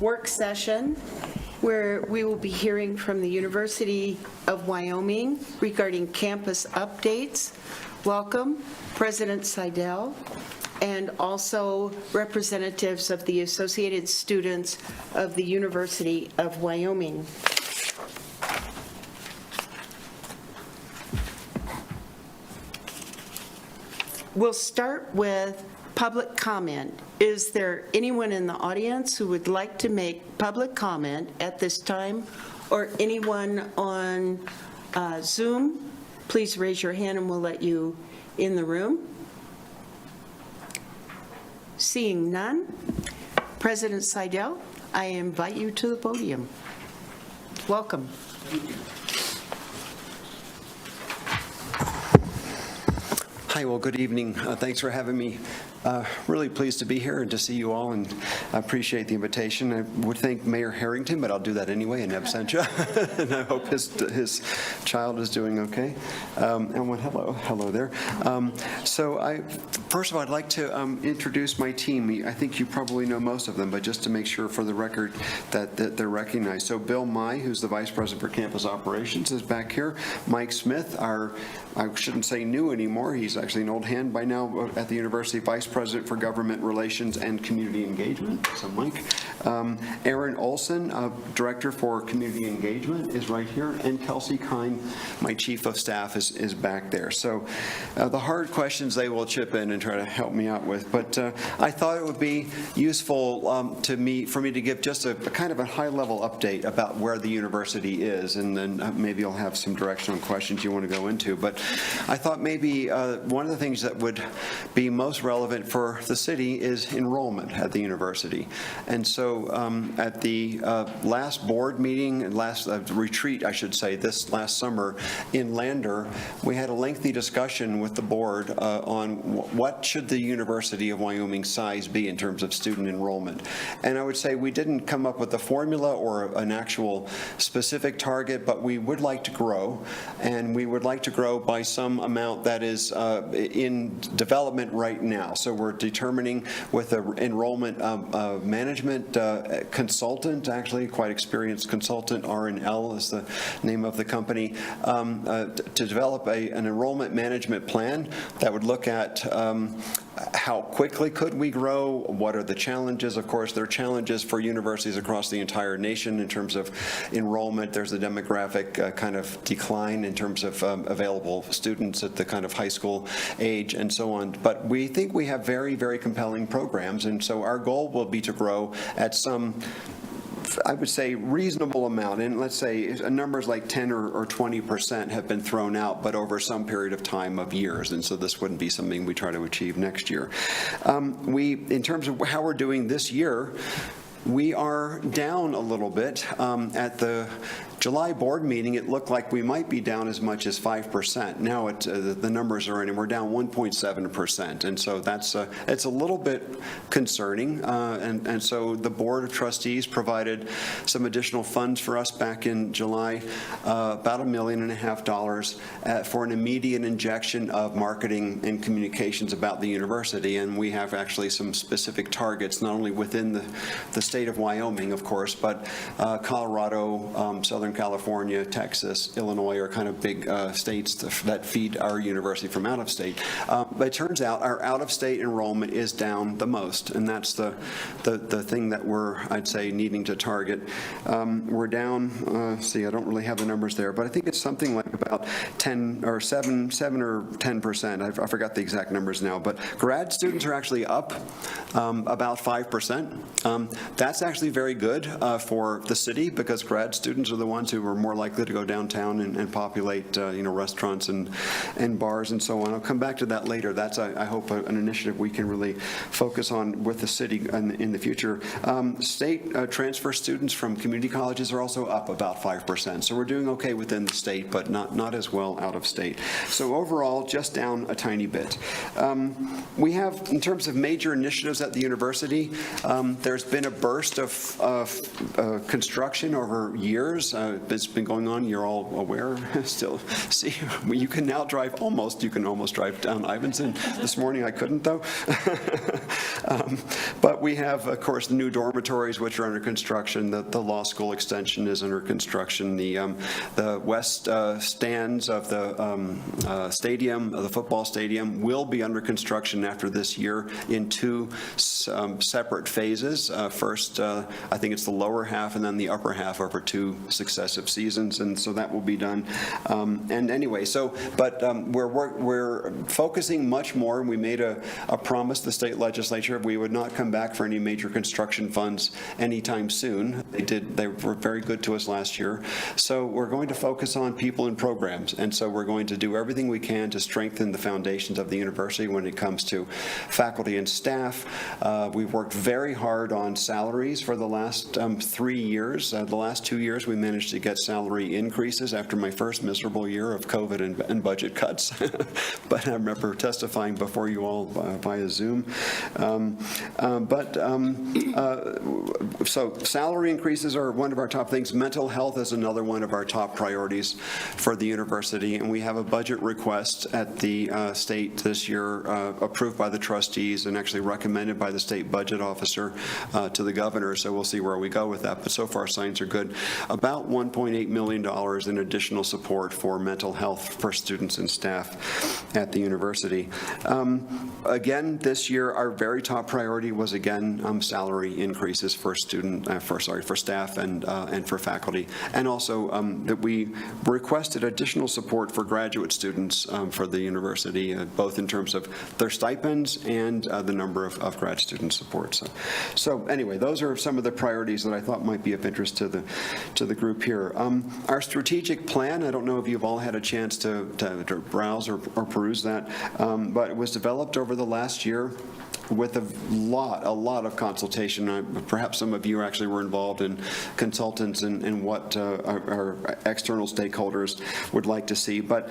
work session where we will be hearing from the University of Wyoming regarding campus updates. Welcome, President Seidel, and also representatives of the Associated Students of the University of Wyoming. We'll start with public comment. Is there anyone in the audience who would like to make public comment at this time, or anyone on Zoom? Please raise your hand and we'll let you in the room. Seeing none, President Seidel, I invite you to the podium. Welcome. Hi, well, good evening. Thanks for having me. Really pleased to be here and to see you all, and I appreciate the invitation. I would thank Mayor Harrington, but I'll do that anyway in absentia. And I hope his child is doing okay. And hello there. First of all, I'd like to introduce my team. I think you probably know most of them, but just to make sure for the record that they're recognized. So Bill Mai, who's the Vice President for Campus Operations, is back here. Mike Smith, I shouldn't say new anymore, he's actually an old hand by now at the university, Vice President for Government Relations and Community Engagement. So Mike. Aaron Olson, Director for Community Engagement, is right here. And Kelsey Kine, my Chief of Staff, is back there. So the hard questions they will chip in and try to help me out with. But I thought it would be useful for me to give just a kind of a high-level update about where the university is, and then maybe I'll have some direction on questions you want to go into. But I thought maybe one of the things that would be most relevant for the city is enrollment at the university. And so at the last board meeting, last retreat, I should say, this last summer in Lander, we had a lengthy discussion with the board on what should the University of Wyoming size be in terms of student enrollment. And I would say we didn't come up with a formula or an actual specific target, but we would like to grow, and we would like to grow by some amount that is in development right now. So we're determining with an enrollment management consultant, actually quite experienced consultant, R&L is the name of the company, to develop an enrollment management plan that would look at how quickly could we grow, what are the challenges. Of course, there are challenges for universities across the entire nation in terms of enrollment. There's a demographic kind of decline in terms of available students at the kind of high school age and so on. But we think we have very, very compelling programs, and so our goal will be to grow at some, I would say, reasonable amount. And let's say numbers like 10 or 20% have been thrown out, but over some period of time of years. And so this wouldn't be something we try to achieve next year. In terms of how we're doing this year, we are down a little bit. At the July board meeting, it looked like we might be down as much as 5%. Now the numbers are in, and we're down 1.7%, and so it's a little bit concerning. And so the Board of Trustees provided some additional funds for us back in July, about $1.5 million for an immediate injection of marketing and communications about the university. And we have actually some specific targets, not only within the state of Wyoming, of course, but Colorado, Southern California, Texas, Illinois are kind of big states that feed our university from out of state. But it turns out our out of state enrollment is down the most, and that's the thing that we're, I'd say, needing to target. We're down, see, I don't really have the numbers there, but I think it's something like about 7 or 10%. I forgot the exact numbers now, but grad students are actually up about 5%. That's actually very good for the city, because grad students are the ones who are more likely to go downtown and populate restaurants and bars and so on. I'll come back to that later. That's, I hope, an initiative we can really focus on with the city in the future. State transfer students from community colleges are also up about 5%. So we're doing okay within the state, but not as well out of state. So overall, just down a tiny bit. We have, in terms of major initiatives at the university, there's been a burst of construction over years. It's been going on. You're all aware. Still, see, you can now drive almost. You can almost drive down Ivinson. This morning I couldn't, though. But we have, of course, the new dormitories, which are under construction. The law school extension is under construction. The west stands of the stadium, of the football stadium, will be under construction after this year in two separate phases. First, I think it's the lower half and then the upper half over two successive seasons, and so that will be done. And anyway, we're focusing much more. We made a promise to the state legislature we would not come back for any major construction funds anytime soon. They were very good to us last year. So we're going to focus on people and programs, and so we're going to do everything we can to strengthen the foundations of the university when it comes to faculty and staff. We've worked very hard on salaries for the last 3 years. The last 2 years we managed to get salary increases after my first miserable year of COVID and budget cuts. But I remember testifying before you all via Zoom. So salary increases are one of our top things. Mental health is another one of our top priorities for the university, and we have a budget request at the state this year approved by the trustees and actually recommended by the state budget officer to the governor, so we'll see where we go with that, but so far signs are good. About $1.8 million in additional support for mental health for students and staff at the university. Again, this year our very top priority was again salary increases for staff and for faculty, and also that we requested additional support for graduate students for the university, both in terms of their stipends and the number of grad student support. So anyway, those are some of the priorities that I thought might be of interest to the group here. Our strategic plan, I don't know if you've all had a chance to browse or peruse that, but it was developed over the last year with a lot of consultation. Perhaps some of you actually were involved in consultants and what our external stakeholders would like to see. But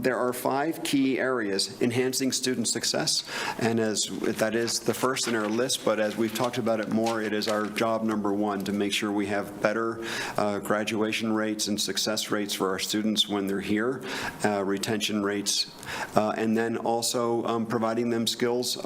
there are 5 key areas: enhancing student success, and that is the first in our list, but as we've talked about it more, it is our job number 1 to make sure we have better graduation rates and success rates for our students when they're here, retention rates, and then also providing them skills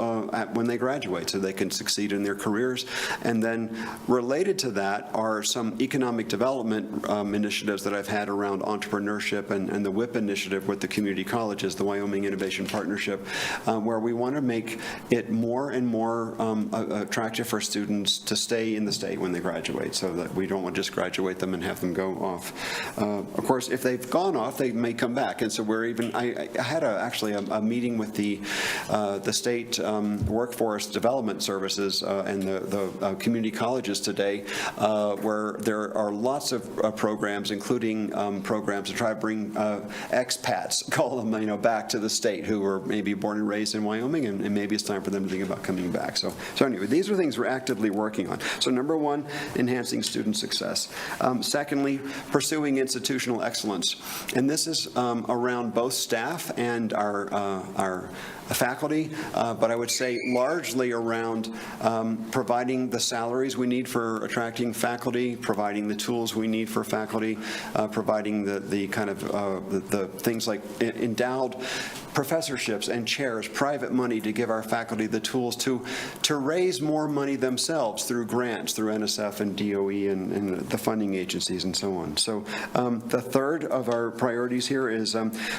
when they graduate so they can succeed in their careers. And then related to that are some economic development initiatives that I've had around entrepreneurship and the WIP initiative with the community colleges, the Wyoming Innovation Partnership, where we want to make it more and more attractive for students to stay in the state when they graduate, so that we don't want to just graduate them and have them go off. Of course, if they've gone off, they may come back, and so we're even, I had actually a meeting with the state workforce development services and the community colleges today, where there are lots of programs, including programs to try to bring expats, call them, back to the state, who were maybe born and raised in Wyoming, and maybe it's time for them to think about coming back. So anyway, these are things we're actively working on. So number 1, enhancing student success. Secondly, pursuing institutional excellence, and this is around both staff and our faculty, but I would say largely around providing the salaries we need for attracting faculty, providing the tools we need for faculty, providing the kind of the things like endowed professorships and chairs, private money to give our faculty the tools to raise more money themselves through grants, through NSF and DOE and the funding agencies and so on. So the third of our priorities here is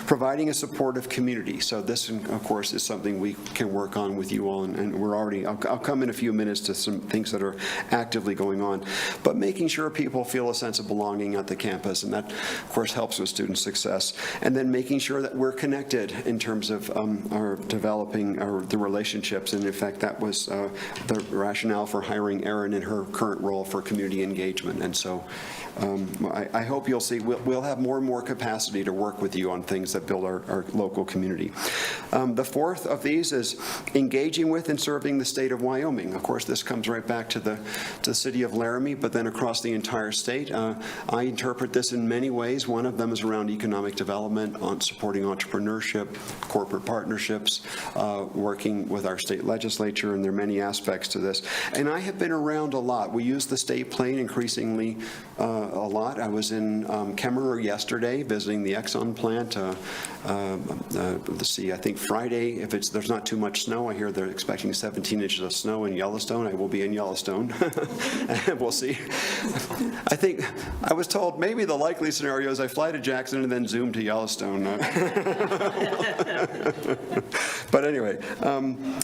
providing a supportive community. So this, of course, is something we can work on with you all, and we're already, I'll come in a few minutes to some things that are actively going on, but making sure people feel a sense of belonging at the campus, and that, of course, helps with student success. And then making sure that we're connected in terms of our developing the relationships, and in fact that was the rationale for hiring Erin in her current role for community engagement. And so I hope you'll see we'll have more and more capacity to work with you on things that build our local community. The fourth of these is engaging with and serving the state of Wyoming. Of course, this comes right back to the city of Laramie, but then across the entire state. I interpret this in many ways. One of them is around economic development, on supporting entrepreneurship, corporate partnerships, working with our state legislature, and there are many aspects to this. And I have been around a lot. We use the state plane increasingly a lot. I was in Kemmerer yesterday visiting the Exxon plant. Let's see, I think Friday, if there's not too much snow, I hear they're expecting 17 inches of snow in Yellowstone. I will be in Yellowstone. We'll see. I think I was told maybe the likely scenario is I fly to Jackson and then zoom to Yellowstone. But anyway,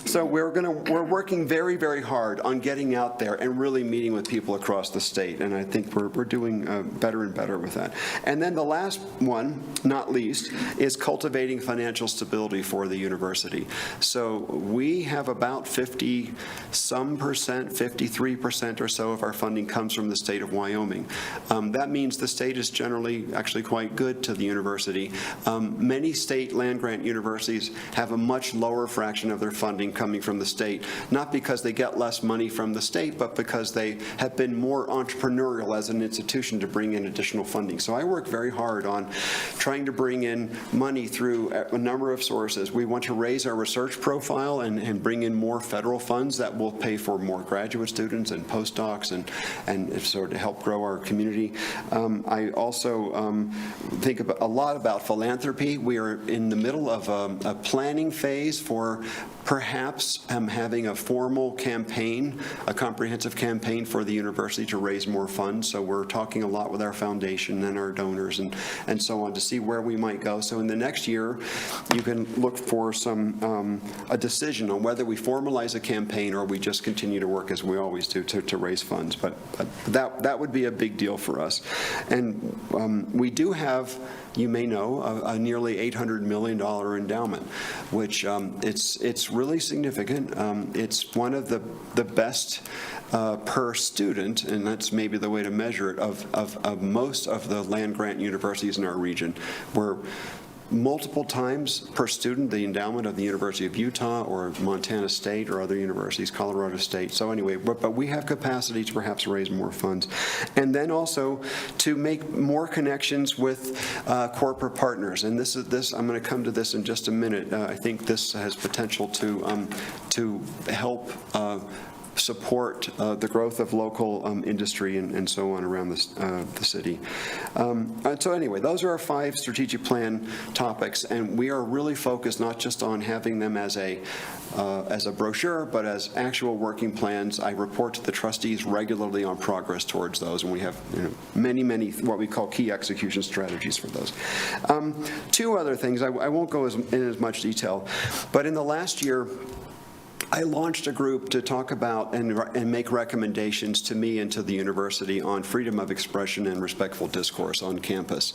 so we're working very, very hard on getting out there and really meeting with people across the state, and I think we're doing better and better with that. And then the last one, not least, is cultivating financial stability for the university. So we have about 50-some percent, 53% or so of our funding comes from the state of Wyoming. That means the state is generally actually quite good to the university. Many state land-grant universities have a much lower fraction of their funding coming from the state, not because they get less money from the state, but because they have been more entrepreneurial as an institution to bring in additional funding. So I work very hard on trying to bring in money through a number of sources. We want to raise our research profile and bring in more federal funds that will pay for more graduate students and postdocs and sort of help grow our community. I also think a lot about philanthropy. We are in the middle of a planning phase for perhaps having a formal campaign, a comprehensive campaign for the university to raise more funds. So we're talking a lot with our foundation and our donors and so on to see where we might go. So in the next year, you can look for a decision on whether we formalize a campaign or we just continue to work as we always do to raise funds. But that would be a big deal for us. And we do have, you may know, a nearly $800 million endowment, which it's really significant. It's one of the best per student, and that's maybe the way to measure it, of most of the land-grant universities in our region. We're multiple times per student the endowment of the University of Utah or Montana State or other universities, Colorado State. So anyway, but we have capacity to perhaps raise more funds. And then also to make more connections with corporate partners. And this I'm going to come to this in just a minute. I think this has potential to help support the growth of local industry and so on around the city. So anyway, those are our 5 strategic plan topics, and we are really focused not just on having them as a brochure, but as actual working plans. I report to the trustees regularly on progress towards those, and we have many what we call key execution strategies for those. 2 other things, I won't go in as much detail, but in the last year, I launched a group to talk about and make recommendations to me and to the university on freedom of expression and respectful discourse on campus.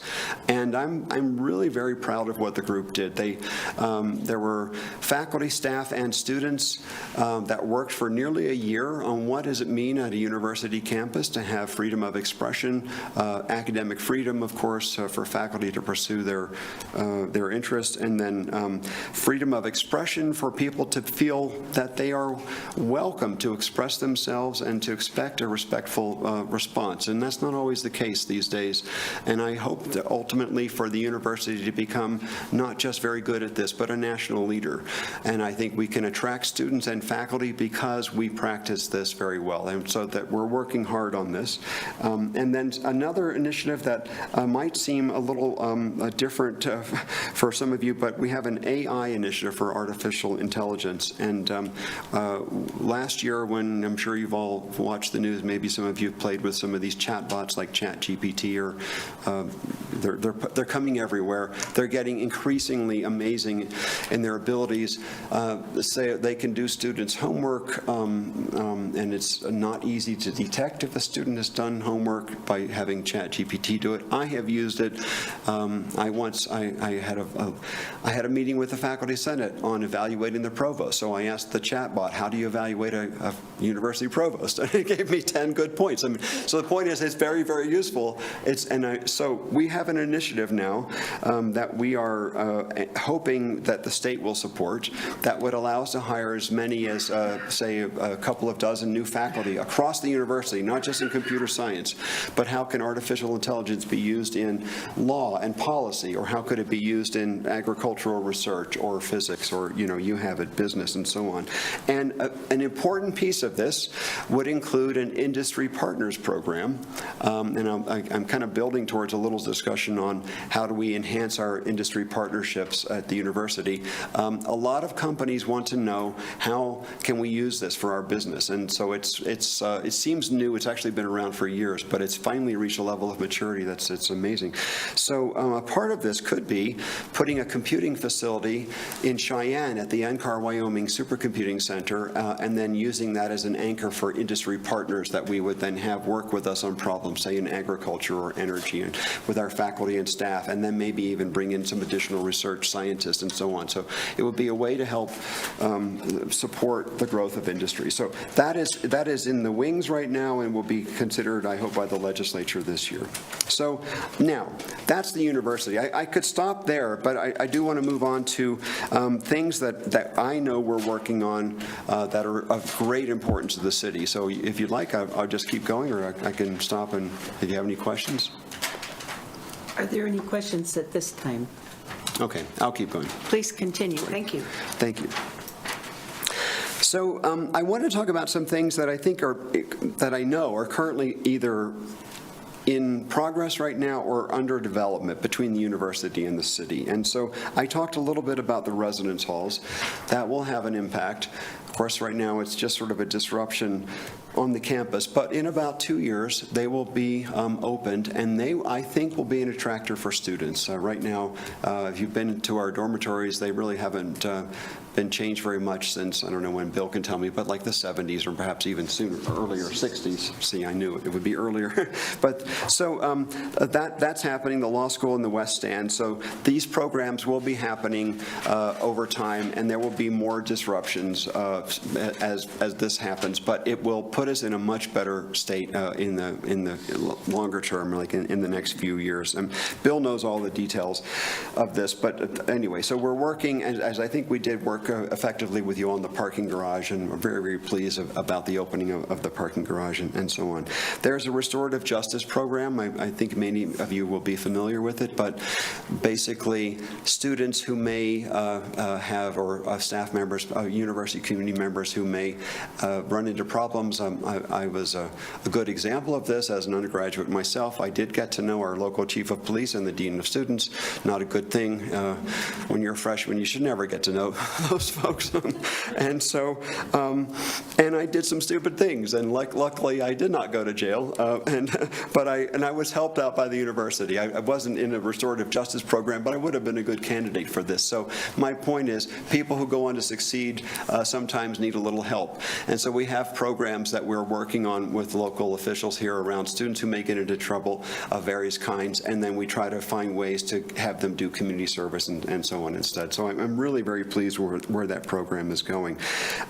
And I'm really very proud of what the group did. There were faculty, staff, and students that worked for nearly a year on what does it mean at a university campus to have freedom of expression, academic freedom, of course, for faculty to pursue their interest, and then freedom of expression for people to feel that they are welcome to express themselves and to expect a respectful response. And that's not always the case these days. And I hope that ultimately for the university to become not just very good at this, but a national leader. And I think we can attract students and faculty because we practice this very well. And so that we're working hard on this. And then another initiative that might seem a little different for some of you, but we have an AI initiative for artificial intelligence. And last year, when I'm sure you've all watched the news, maybe some of you have played with some of these chatbots like ChatGPT, or they're coming everywhere. They're getting increasingly amazing in their abilities. Say they can do students' homework, and it's not easy to detect if a student has done homework by having ChatGPT do it. I have used it. I had a meeting with the Faculty Senate on evaluating the provost. So I asked the chatbot, how do you evaluate a university provost? And it gave me 10 good points. I mean, so the point is, it's very, very useful. So we have have an initiative now that we are hoping that the state will support that would allow us to hire as many as, say, a couple of dozen new faculty across the university, not just in computer science, but how can artificial intelligence be used in law and policy, or how could it be used in agricultural research or physics, or, you have it, business and so on. And an important piece of this would include an industry partners program, and I'm kind of building towards a little discussion on how do we enhance our industry partnerships at the university. A lot of companies want to know how can we use this for our business, and so it seems new. It's actually been around for years, but it's finally reached a level of maturity it's amazing. So a part of this could be putting a computing facility in Cheyenne at the NCAR Wyoming Supercomputing Center, and then using that as an anchor for industry partners that we would then have work with us on problems, say in agriculture or energy, and with our faculty and staff, and then maybe even bring in some additional research scientists and so on. So it would be a way to help support the growth of industry. So that is in the wings right now and will be considered, I hope, by the legislature this year. So now, that's the university. I could stop there, but I do want to move on to things that I know we're working on that are of great importance to the city. So if you'd like, I'll just keep going, or I can stop and if you have any questions. Are there any questions at this time? Okay, I'll keep going. Please continue. Thank you. Thank you. So I want to talk about some things that I think that I know are currently either in progress right now or under development between the university and the city. And so I talked a little bit about the residence halls. That will have an impact. Of course, right now it's just sort of a disruption on the campus, but in about 2 years they will be opened, and they, I think, will be an attractor for students. Right now, if you've been to our dormitories, they really haven't been changed very much since, I don't know when Bill can tell me, but like the 70s or perhaps even sooner, earlier, 60s. See, I knew it would be earlier. But so that's happening, the law school in the West Stand. So these programs will be happening over time, and there will be more disruptions as this happens, but it will put us in a much better state in the longer term, like in the next few years. And Bill knows all the details of this, but anyway, so we're working, as I think we did work effectively with you on the parking garage, and we're very, very pleased about the opening of the parking garage and so on. There's a restorative justice program. I think many of you will be familiar with it, but basically students who may have, or staff members, university community members who may run into problems. I was a good example of this as an undergraduate myself. I did get to know our local chief of police and the dean of students. Not a good thing. When you're a freshman, you should never get to know those folks. And so, and I did some stupid things, and luckily I did not go to jail, but I was helped out by the university. I wasn't in a restorative justice program, but I would have been a good candidate for this. So my point is, people who go on to succeed sometimes need a little help. And so we have programs that we're working on with local officials here around students who may get into trouble of various kinds, and then we try to find ways to have them do community service and so on instead. So I'm really very pleased where that program is going.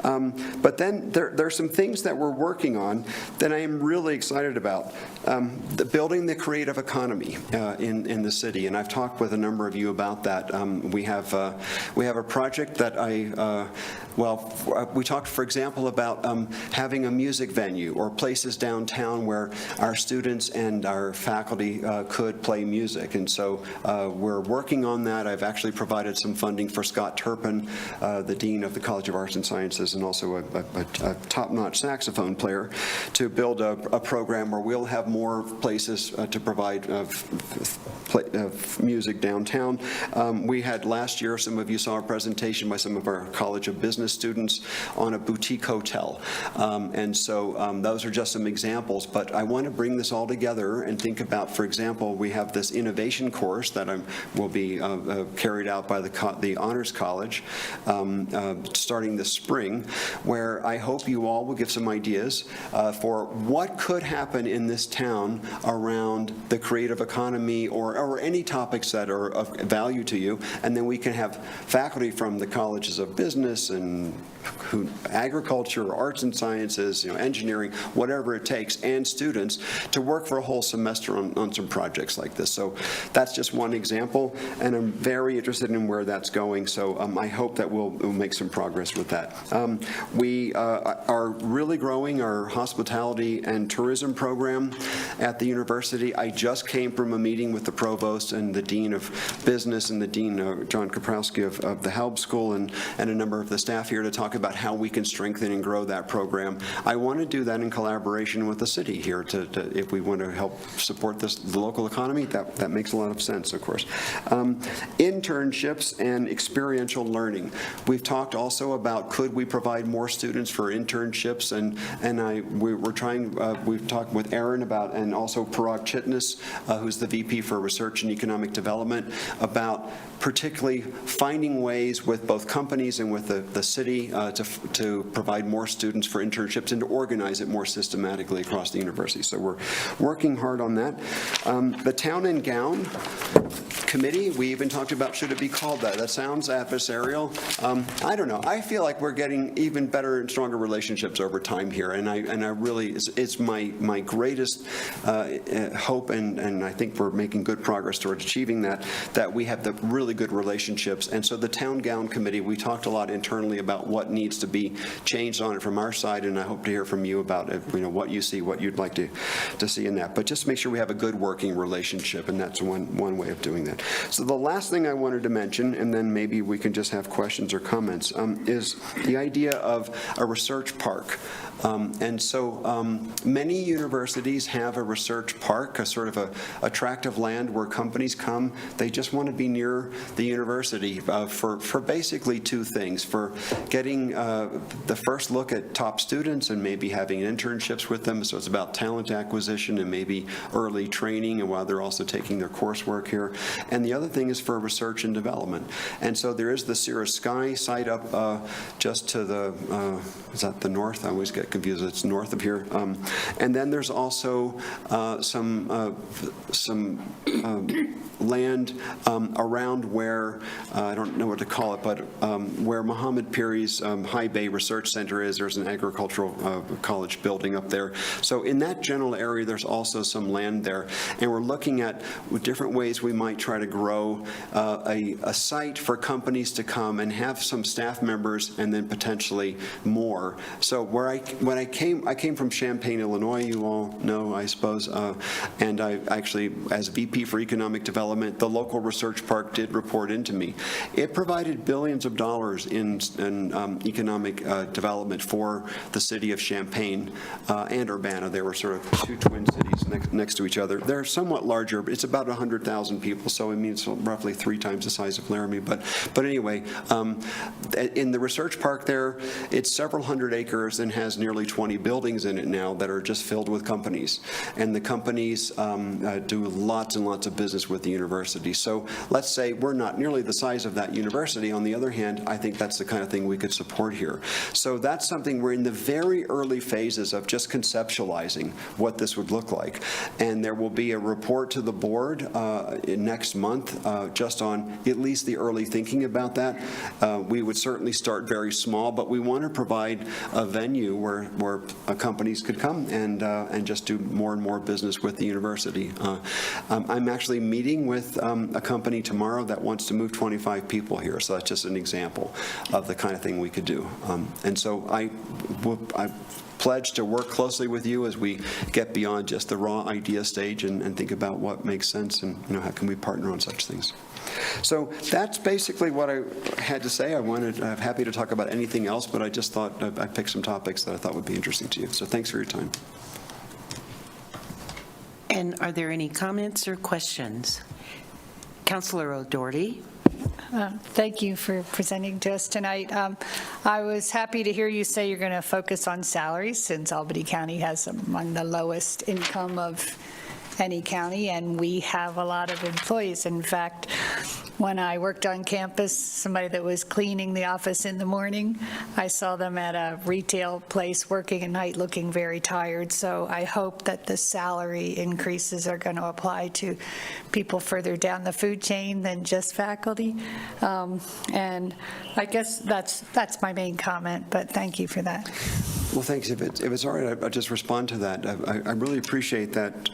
But then there are some things that we're working on that I am really excited about. Building the creative economy in the city, and I've talked with a number of you about that. We have a project that we talked, for example, about having a music venue or places downtown where our students and our faculty could play music, and so we're working on that. I've actually provided some funding for Scott Turpin, the Dean of the College of Arts and Sciences, and also a top-notch saxophone player, to build a program where we'll have more places to provide music downtown. We had last year, some of you saw a presentation by some of our College of Business students on a boutique hotel. And so those are just some examples, but I want to bring this all together and think about, for example, we have this innovation course that will be carried out by the Honors College starting this spring, where I hope you all will give some ideas for what could happen in this town around the creative economy or or any topics that are of value to you, and then we can have faculty from the colleges of business and agriculture, arts and sciences, engineering, whatever it takes, and students to work for a whole semester on some projects like this. So that's just one example, and I'm very interested in where that's going. So I hope that we'll make some progress with that. We are really growing our hospitality and tourism program at the university. I just came from a meeting with the provost and the dean of business and the dean, John Kaprowski of the Haub School, and a number of the staff here to talk about how we can strengthen and grow that program. I want to do that in collaboration with the city here if we want to help support the local economy. That makes a lot of sense, of course. Internships and experiential learning. We've talked also about could we provide more students for internships, and we've talked with Aaron about, and also Parag Chitnis, who's the VP for Research and Economic Development, about particularly finding ways with both companies and with the city to provide more students for internships and to organize it more systematically across the university. So we're working hard on that. The Town and Gown Committee, we even talked about should it be called that. That sounds adversarial. I don't know. I feel like we're getting even better and stronger relationships over time here, and I really, it's my greatest hope, and I think we're making good progress towards achieving that we have the really good relationships. And so the Town Gown Committee, we talked a lot internally about what needs to be changed on it from our side, and I hope to hear from you about what you see, what you'd like to see in that. But just make sure we have a good working relationship, and that's one way of doing that. So the last thing I wanted to mention, and then maybe we can just have questions or comments, is the idea of a research park. And so many universities have a research park, a sort of a tract of land where companies come. They just want to be near the university for basically two things: for getting the first look at top students and maybe having internships with them. So it's about talent acquisition and maybe early training, and while they're also taking their coursework here. And the other thing is for research and development. And so there is the Sierra Sky site up just to the, is that the north? I always get confused. It's north of here. And then there's also some land around where, I don't know what to call it, but where Muhammad Piri's High Bay Research Center is. There's an agricultural college building up there. So in that general area, there's also some land there. And we're looking at different ways we might try to grow a site for companies to come and have some staff members and then potentially more. So when I came from Champaign, Illinois, you all know, I suppose, and I actually, as VP for Economic Development, the local research park did report into me. It provided billions of dollars in economic development for the city of Champaign and Urbana. They were sort of two twin cities next to each other. They're somewhat larger. It's about 100,000 people, so it means roughly 3 times the size of Laramie. But anyway, in the research park there, it's several hundred acres and has nearly 20 buildings in it now that are just filled with companies. And the companies do lots and lots of business with the university. So let's say we're not nearly the size of that university. On the other hand, I think that's the kind of thing we could support here. So that's something we're in the very early phases of just conceptualizing what this would look like. And there will be a report to the board next month just on at least the early thinking about that. We would certainly start very small, but we want to provide a venue where companies could come and just do more and more business with the university. I'm actually meeting with a company tomorrow that wants to move 25 people here, so that's just an example of the kind of thing we could do. And so I pledge to work closely with you as we get beyond just the raw idea stage and think about what makes sense and how can we partner on such things. So that's basically what I had to say. I'm happy to talk about anything else, but I just thought I picked some topics that I thought would be interesting to you. So thanks for your time. And are there any comments or questions? Councilor O'Doherty. Thank you for presenting to us tonight. I was happy to hear you say you're going to focus on salaries, since Albany County has among the lowest income of any county, and we have a lot of employees. In fact, when I worked on campus, somebody that was cleaning the office in the morning, I saw them at a retail place working at night looking very tired. So I hope that the salary increases are going to apply to people further down the food chain than just faculty. And I guess that's my main comment, but thank you for that. Well, thanks. If it's all right, I'll just respond to that. I really appreciate that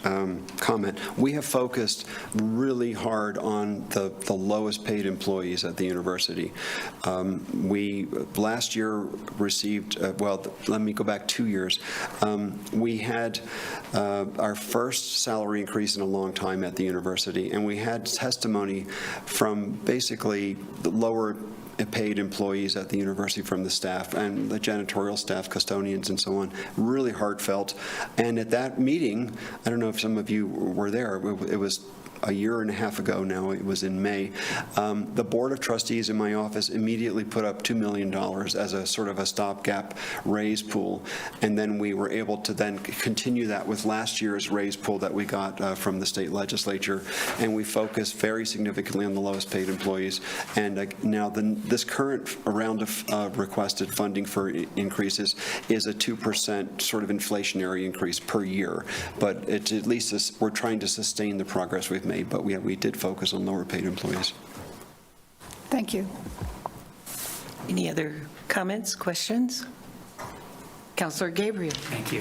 comment. We have focused really hard on the lowest paid employees at the university. We last year received, let me go back 2 years. We had our first salary increase in a long time at the university, and we had testimony from basically the lower paid employees at the university from the staff and the janitorial staff, custodians and so on, really heartfelt. And at that meeting, I don't know if some of you were there, it was a year and a half ago now, it was in May, the Board of Trustees in my office immediately put up $2 million as a sort of a stopgap raise pool. And then we were able to then continue that with last year's raise pool that we got from the state legislature. And we focused very significantly on the lowest paid employees. And now this current round of requested funding for increases is a 2% sort of inflationary increase per year. But it's at least we're trying to sustain the progress we've made, but we did focus on lower paid employees. Thank you. Any other comments, questions? Councilor Gabriel. Thank you.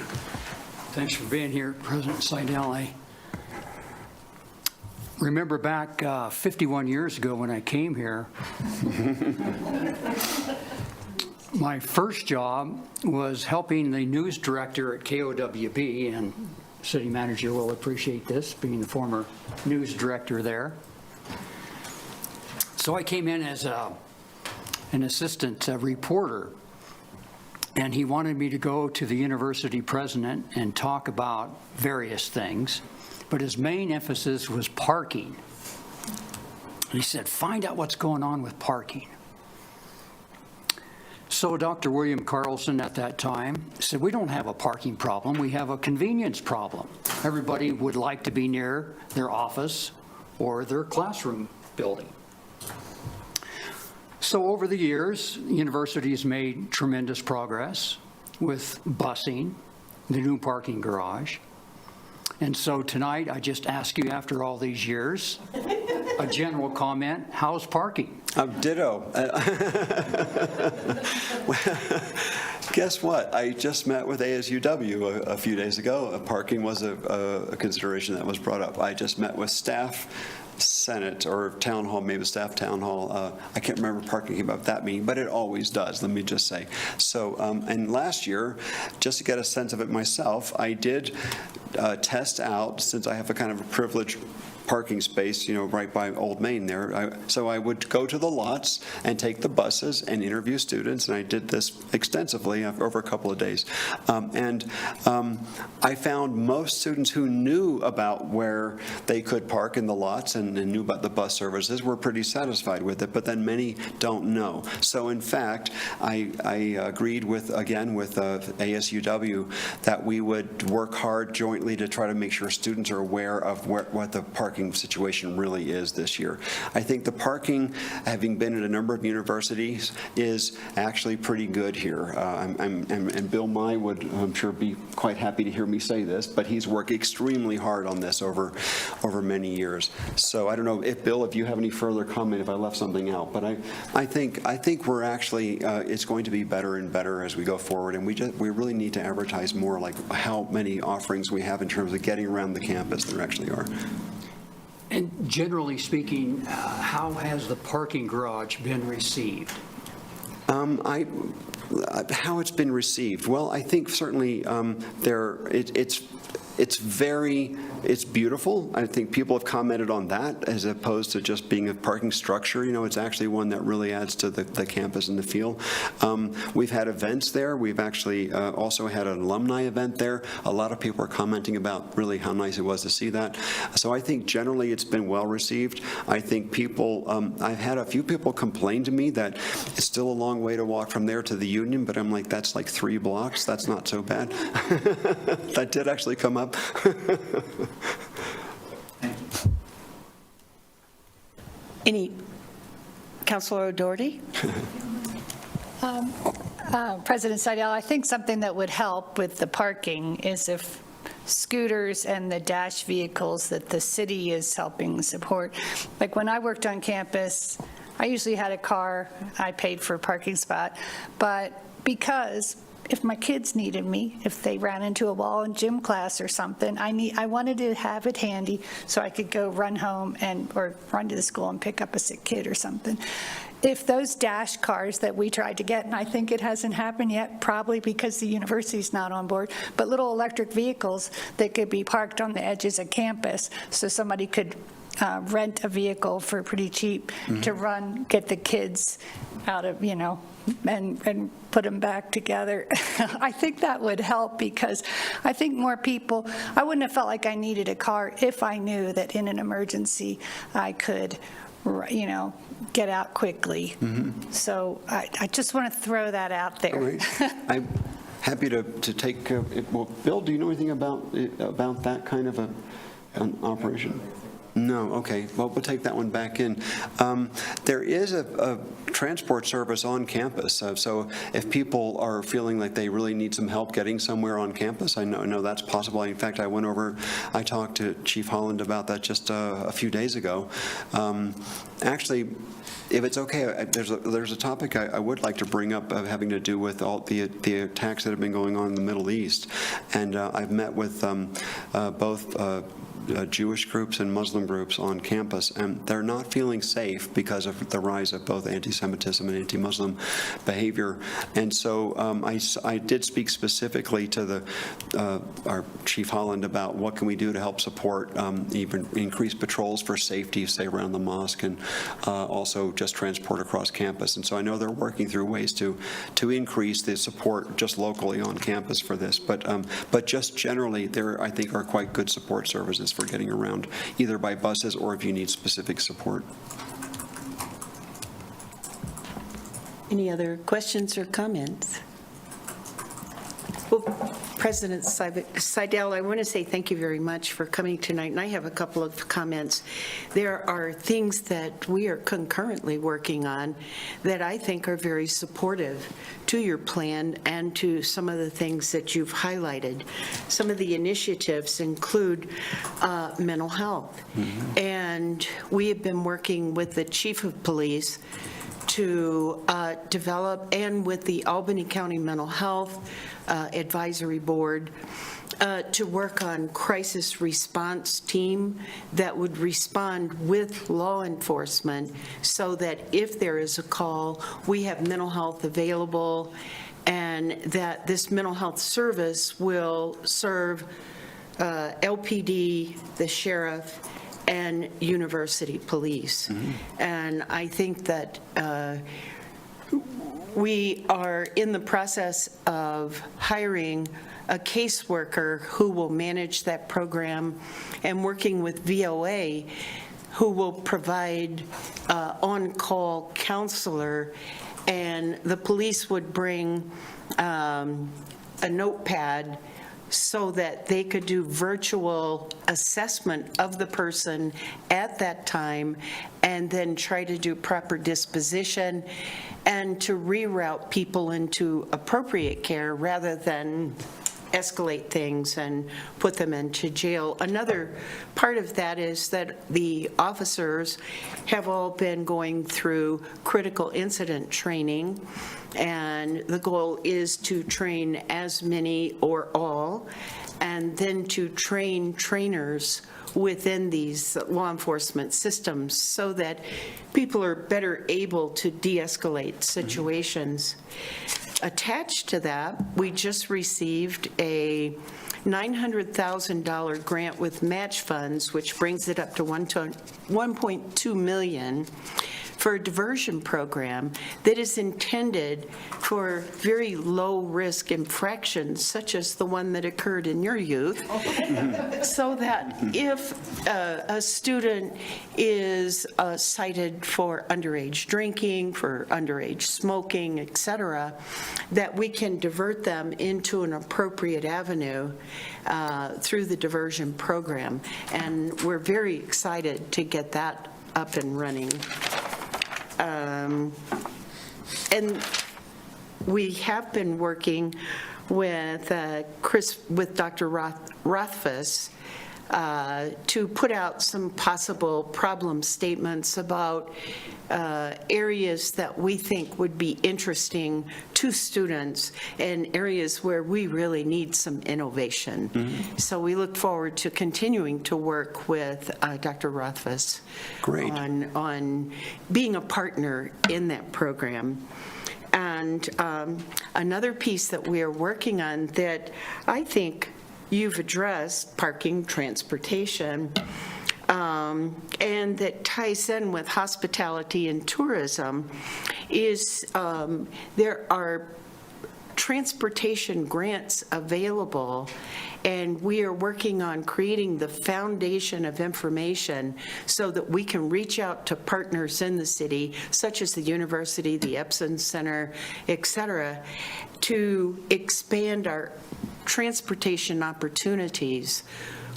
Thanks for being here, President Seidel. I remember back 51 years ago when I came here, my first job was helping the news director at KOWB, and city manager will appreciate this, being the former news director there. So I came in as an assistant reporter, and he wanted me to go to the university president and talk about various things, but his main emphasis was parking. And he said, find out what's going on with parking. So Dr. William Carlson at that time said, we don't have a parking problem, we have a convenience problem. Everybody would like to be near their office or their classroom building. So over the years, the university has made tremendous progress with busing, the new parking garage. And so tonight, I just ask you, after all these years, a general comment, how's parking? Ditto. Guess what? I just met with ASUW a few days ago. Parking was a consideration that was brought up. I just met with staff, Senate, or town hall, maybe staff town hall. I can't remember parking came up that meeting, but it always does, let me just say. So, and last year, just to get a sense of it myself, I did test out, since I have a kind of a privileged parking space, right by Old Main there. So I would go to the lots and take the buses and interview students, and I did this extensively over a couple of days. I found most students who knew about where they could park in the lots and knew about the bus services were pretty satisfied with it, but then many don't know. So in fact, I agreed with ASUW that we would work hard jointly to try to make sure students are aware of what the parking situation really is this year. I think the parking, having been at a number of universities, is actually pretty good here. And Bill Nye would, I'm sure, be quite happy to hear me say this, but he's worked extremely hard on this over many years. So I don't know if, Bill, if you have any further comment, if I left something out, but I think we're actually, it's going to be better and better as we go forward, and we really need to advertise more, like how many offerings we have in terms of getting around the campus there actually are. And generally speaking, how has the parking garage been received? How it's been received? Well, I think certainly it's beautiful. I think people have commented on that as opposed to just being a parking structure. It's actually one that really adds to the campus and the feel. We've had events there. We've actually also had an alumni event there. A lot of people are commenting about really how nice it was to see that. So I think generally it's been well received. I think people, I've had a few people complain to me that it's still a long way to walk from there to the Union, but I'm like, that's like 3 blocks. That's not so bad. That did actually come up. Any Councilor O'Doherty? President Seidel, I think something that would help with the parking is if scooters and the dash vehicles that the city is helping support. Like when I worked on campus, I usually had a car, I paid for a parking spot, but because if my kids needed me, if they ran into a wall in gym class or something, I wanted to have it handy so I could go run home or run to the school and pick up a sick kid or something. If those dash cars that we tried to get, and I think it hasn't happened yet, probably because the university's not on board, but little electric vehicles that could be parked on the edges of campus so somebody could rent a vehicle for pretty cheap to get the kids out of, and put them back together. I think that would help because I think more people, I wouldn't have felt like I needed a car if I knew that in an emergency I could, get out quickly. So I just want to throw that out there. All right. I'm happy to take, well, Bill, do you know anything about that kind of an operation? No, okay. Well, we'll take that one back in. There is a transport service on campus, so if people are feeling like they really need some help getting somewhere on campus, I know that's possible. In fact, I talked to Chief Holland about that just a few days ago. Actually, if it's okay, there's a topic I would like to bring up having to do with all the attacks that have been going on in the Middle East, and I've met with both Jewish groups and Muslim groups on campus, and they're not feeling safe because of the rise of both anti-Semitism and anti-Muslim behavior. And so I did speak specifically to our Chief Holland about what can we do to help support even increased patrols for safety, say around the mosque, and also just transport across campus. And so I know they're working through ways to increase the support just locally on campus for this. But just generally, there I think are quite good support services for getting around, either by buses or if you need specific support. Any other questions or comments? Well, President Seidel, I want to say thank you very much for coming tonight, and I have a couple of comments. There are things that we are concurrently working on that I think are very supportive to your plan and to some of the things that you've highlighted. Some of the initiatives include mental health, and we have been working with the Chief of Police to develop, and with the Albany County Mental Health Advisory Board, to work on crisis response team that would respond with law enforcement so that if there is a call, we have mental health available, and that this mental health service will serve LPD, the sheriff, and university police. And I think that we are in the process of hiring a caseworker who will manage that program and working with VOA who will provide on-call counselor, and the police would bring a notepad so that they could do virtual assessment of the person at that time and then try to do proper disposition and to reroute people into appropriate care rather than escalate things and put them into jail. Another part of that is that the officers have all been going through critical incident training, and the goal is to train as many or all, and then to train trainers within these law enforcement systems so that people are better able to de-escalate situations. Attached to that, we just received a $900,000 grant with match funds, which brings it up to $1.2 million for a diversion program that is intended for very low-risk infractions, such as the one that occurred in your youth, so that if a student is cited for underage drinking, for underage smoking, et cetera, that we can divert them into an appropriate avenue through the diversion program. And we're very excited to get that up and running. And we have been working with Dr. Rothfuss to put out some possible problem statements about areas that we think would be interesting to students and areas where we really need some innovation. So we look forward to continuing to work with Dr. Rothfuss Great. on being a partner in that program. And another piece that we are working on that I think you've addressed, parking, transportation, and that ties in with hospitality and tourism, is there are transportation grants available, and we are working on creating the foundation of information so that we can reach out to partners in the city, such as the university, the Epson Center, et cetera, to expand our transportation opportunities,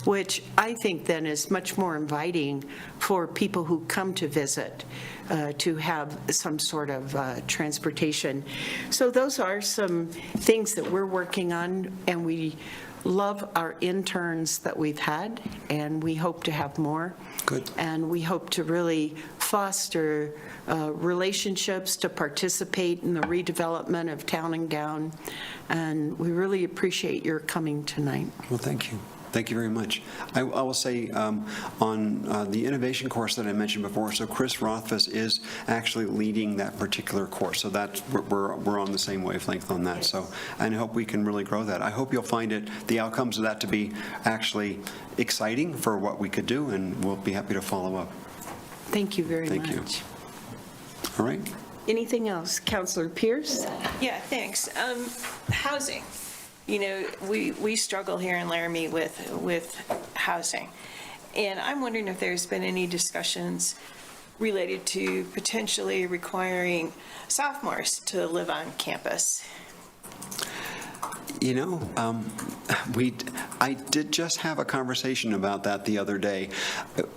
which I think then is much more inviting for people who come to visit to have some sort of transportation. So those are some things that we're working on, and we love our interns that we've had, and we hope to have more. Good. And we hope to really foster relationships to participate in the redevelopment of town and gown. And we really appreciate your coming tonight. Well, thank you. Thank you very much. I will say on the innovation course that I mentioned before, so Chris Rothfuss is actually leading that particular course. So that's, we're on the same wavelength on that. So, and I hope we can really grow that. I hope you'll find the outcomes of that to be actually exciting for what we could do, and we'll be happy to follow up. Thank you very much. Thank you. All right. Anything else? Councilor Pierce? Yeah, thanks. Housing. You know, we struggle here in Laramie with housing. And I'm wondering if there's been any discussions related to potentially requiring sophomores to live on campus. You know, I did just have a conversation about that the other day,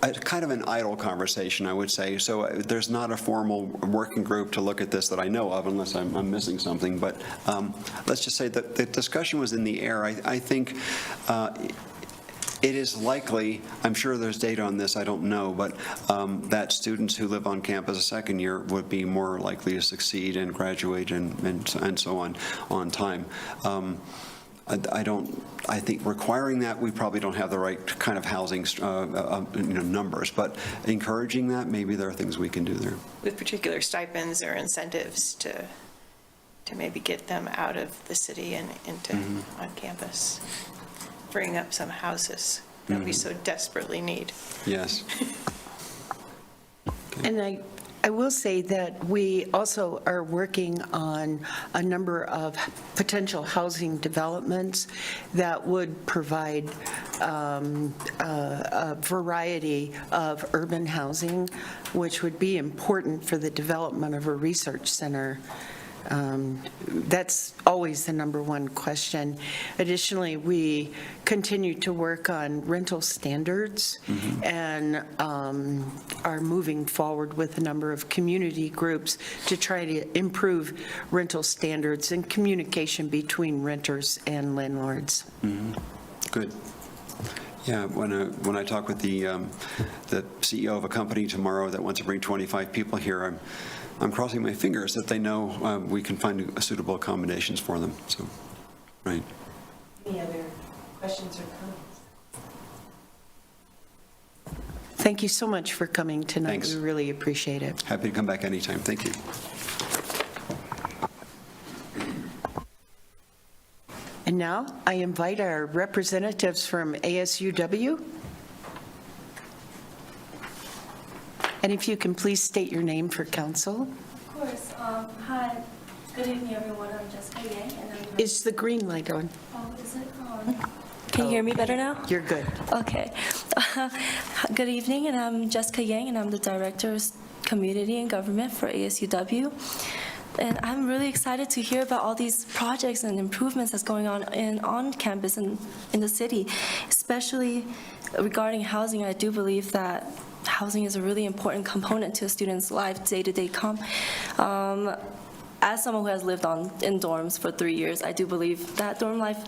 kind of an idle conversation, I would say. So there's not a formal working group to look at this that I know of, unless I'm missing something. But let's just say that the discussion was in the air. I think it is likely, I'm sure there's data on this, I don't know, but that students who live on campus a second year would be more likely to succeed and graduate and so on time. I think requiring that, we probably don't have the right kind of housing numbers, but encouraging that, maybe there are things we can do there. With particular stipends or incentives to maybe get them out of the city and into on campus. Bring up some houses that we so desperately need. Yes. And I will say that we also are working on a number of potential housing developments that would provide a variety of urban housing, which would be important for the development of a research center. That's always the number one question. Additionally, we continue to work on rental standards and are moving forward with a number of community groups to try to improve rental standards and communication between renters and landlords. Good. Yeah, when I talk with the CEO of a company tomorrow that wants to bring 25 people here, I'm crossing my fingers that they know we can find suitable accommodations for them. So, right. Any other questions or comments? Thank you so much for coming tonight. Thanks. We really appreciate it. Happy to come back anytime. Thank you. And now I invite our representatives from ASUW. And if you can please state your name for council. Of course. Hi. Good evening, everyone. I'm Jessica Yang, and I'm Is the green light on? Oh, is it on? Can you hear me better now? You're good. Okay. Good evening, and I'm Jessica Yang, and I'm the Director of Community and Government for ASUW. And I'm really excited to hear about all these projects and improvements that's going on campus and in the city, especially regarding housing. I do believe that housing is a really important component to a student's life, day-to-day as someone who has lived in dorms for 3 years, I do believe that dorm life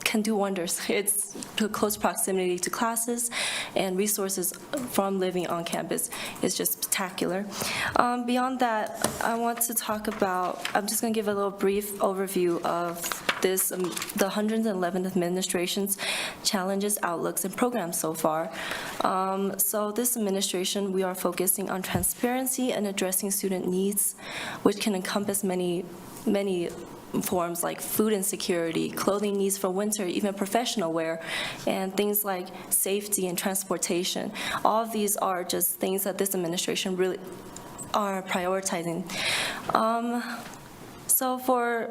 can do wonders. It's close proximity to classes, and resources from living on campus is just spectacular. Beyond that, I want to talk about, I'm just going to give a little brief overview of this, the 111th administration's challenges, outlooks, and programs so far. So this administration, we are focusing on transparency and addressing student needs, which can encompass many forms like food insecurity, clothing needs for winter, even professional wear, and things like safety and transportation. All of these are just things that this administration really are prioritizing. So for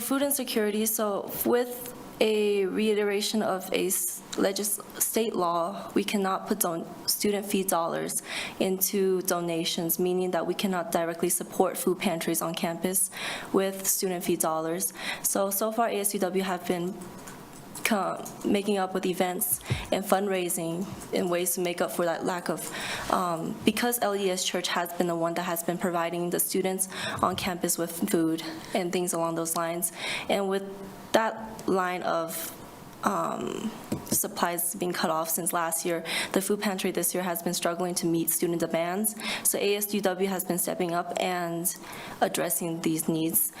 food insecurity, so with a reiteration of a state law, we cannot put student fee dollars into donations, meaning that we cannot directly support food pantries on campus with student fee dollars. So far ASUW have been making up with events and fundraising in ways to make up for that lack of, because LDS Church has been the one that has been providing the students on campus with food and things along those lines. And with that line of supplies being cut off since last year, the food pantry this year has been struggling to meet student demands. So ASUW has been stepping up and addressing these needs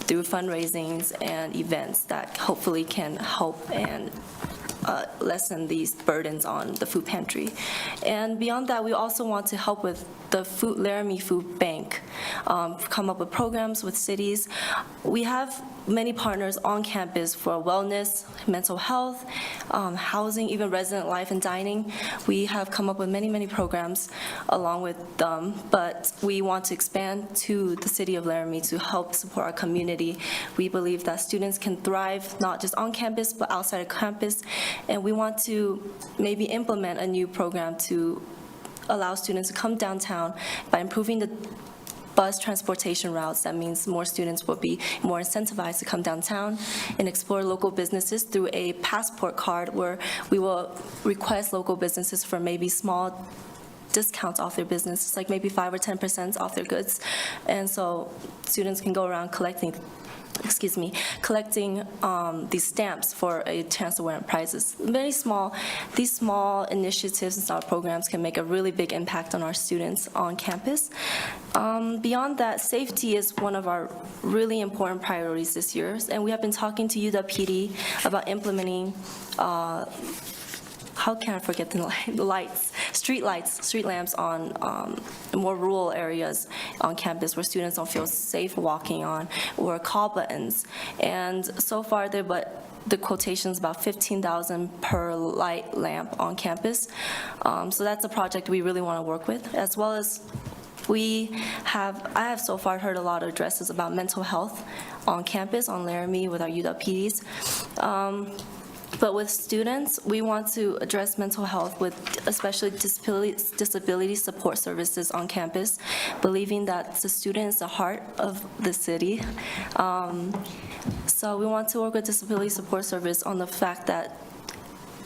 through fundraisings and events that hopefully can help and lessen these burdens on the food pantry. And beyond that, we also want to help with the Laramie Food Bank, come up with programs with cities. We have many partners on campus for wellness, mental health, housing, even resident life and dining. We have come up with many programs along with them, but we want to expand to the city of Laramie to help support our community. We believe that students can thrive not just on campus, but outside of campus, and we want to maybe implement a new program to allow students to come downtown by improving the bus transportation routes. That means more students will be more incentivized to come downtown and explore local businesses through a passport card where we will request local businesses for maybe small discounts off their business, like maybe 5 or 10% off their goods. And so students can go around collecting these stamps for a chance to win prizes. These small initiatives and small programs can make a really big impact on our students on campus. Beyond that, safety is one of our really important priorities this year, and we have been talking to UW-PD about implementing how can I forget the lights? Street lamps on more rural areas on campus where students don't feel safe walking on, or call buttons. And so far, the quotation is about $15,000 per light lamp on campus. So that's a project we really want to work with, as well as I have so far heard a lot of addresses about mental health on campus, on Laramie, with our UW-PDs. But with students, we want to address mental health with especially disability support services on campus, believing that the student is the heart of the city. So we want to work with disability support service on the fact that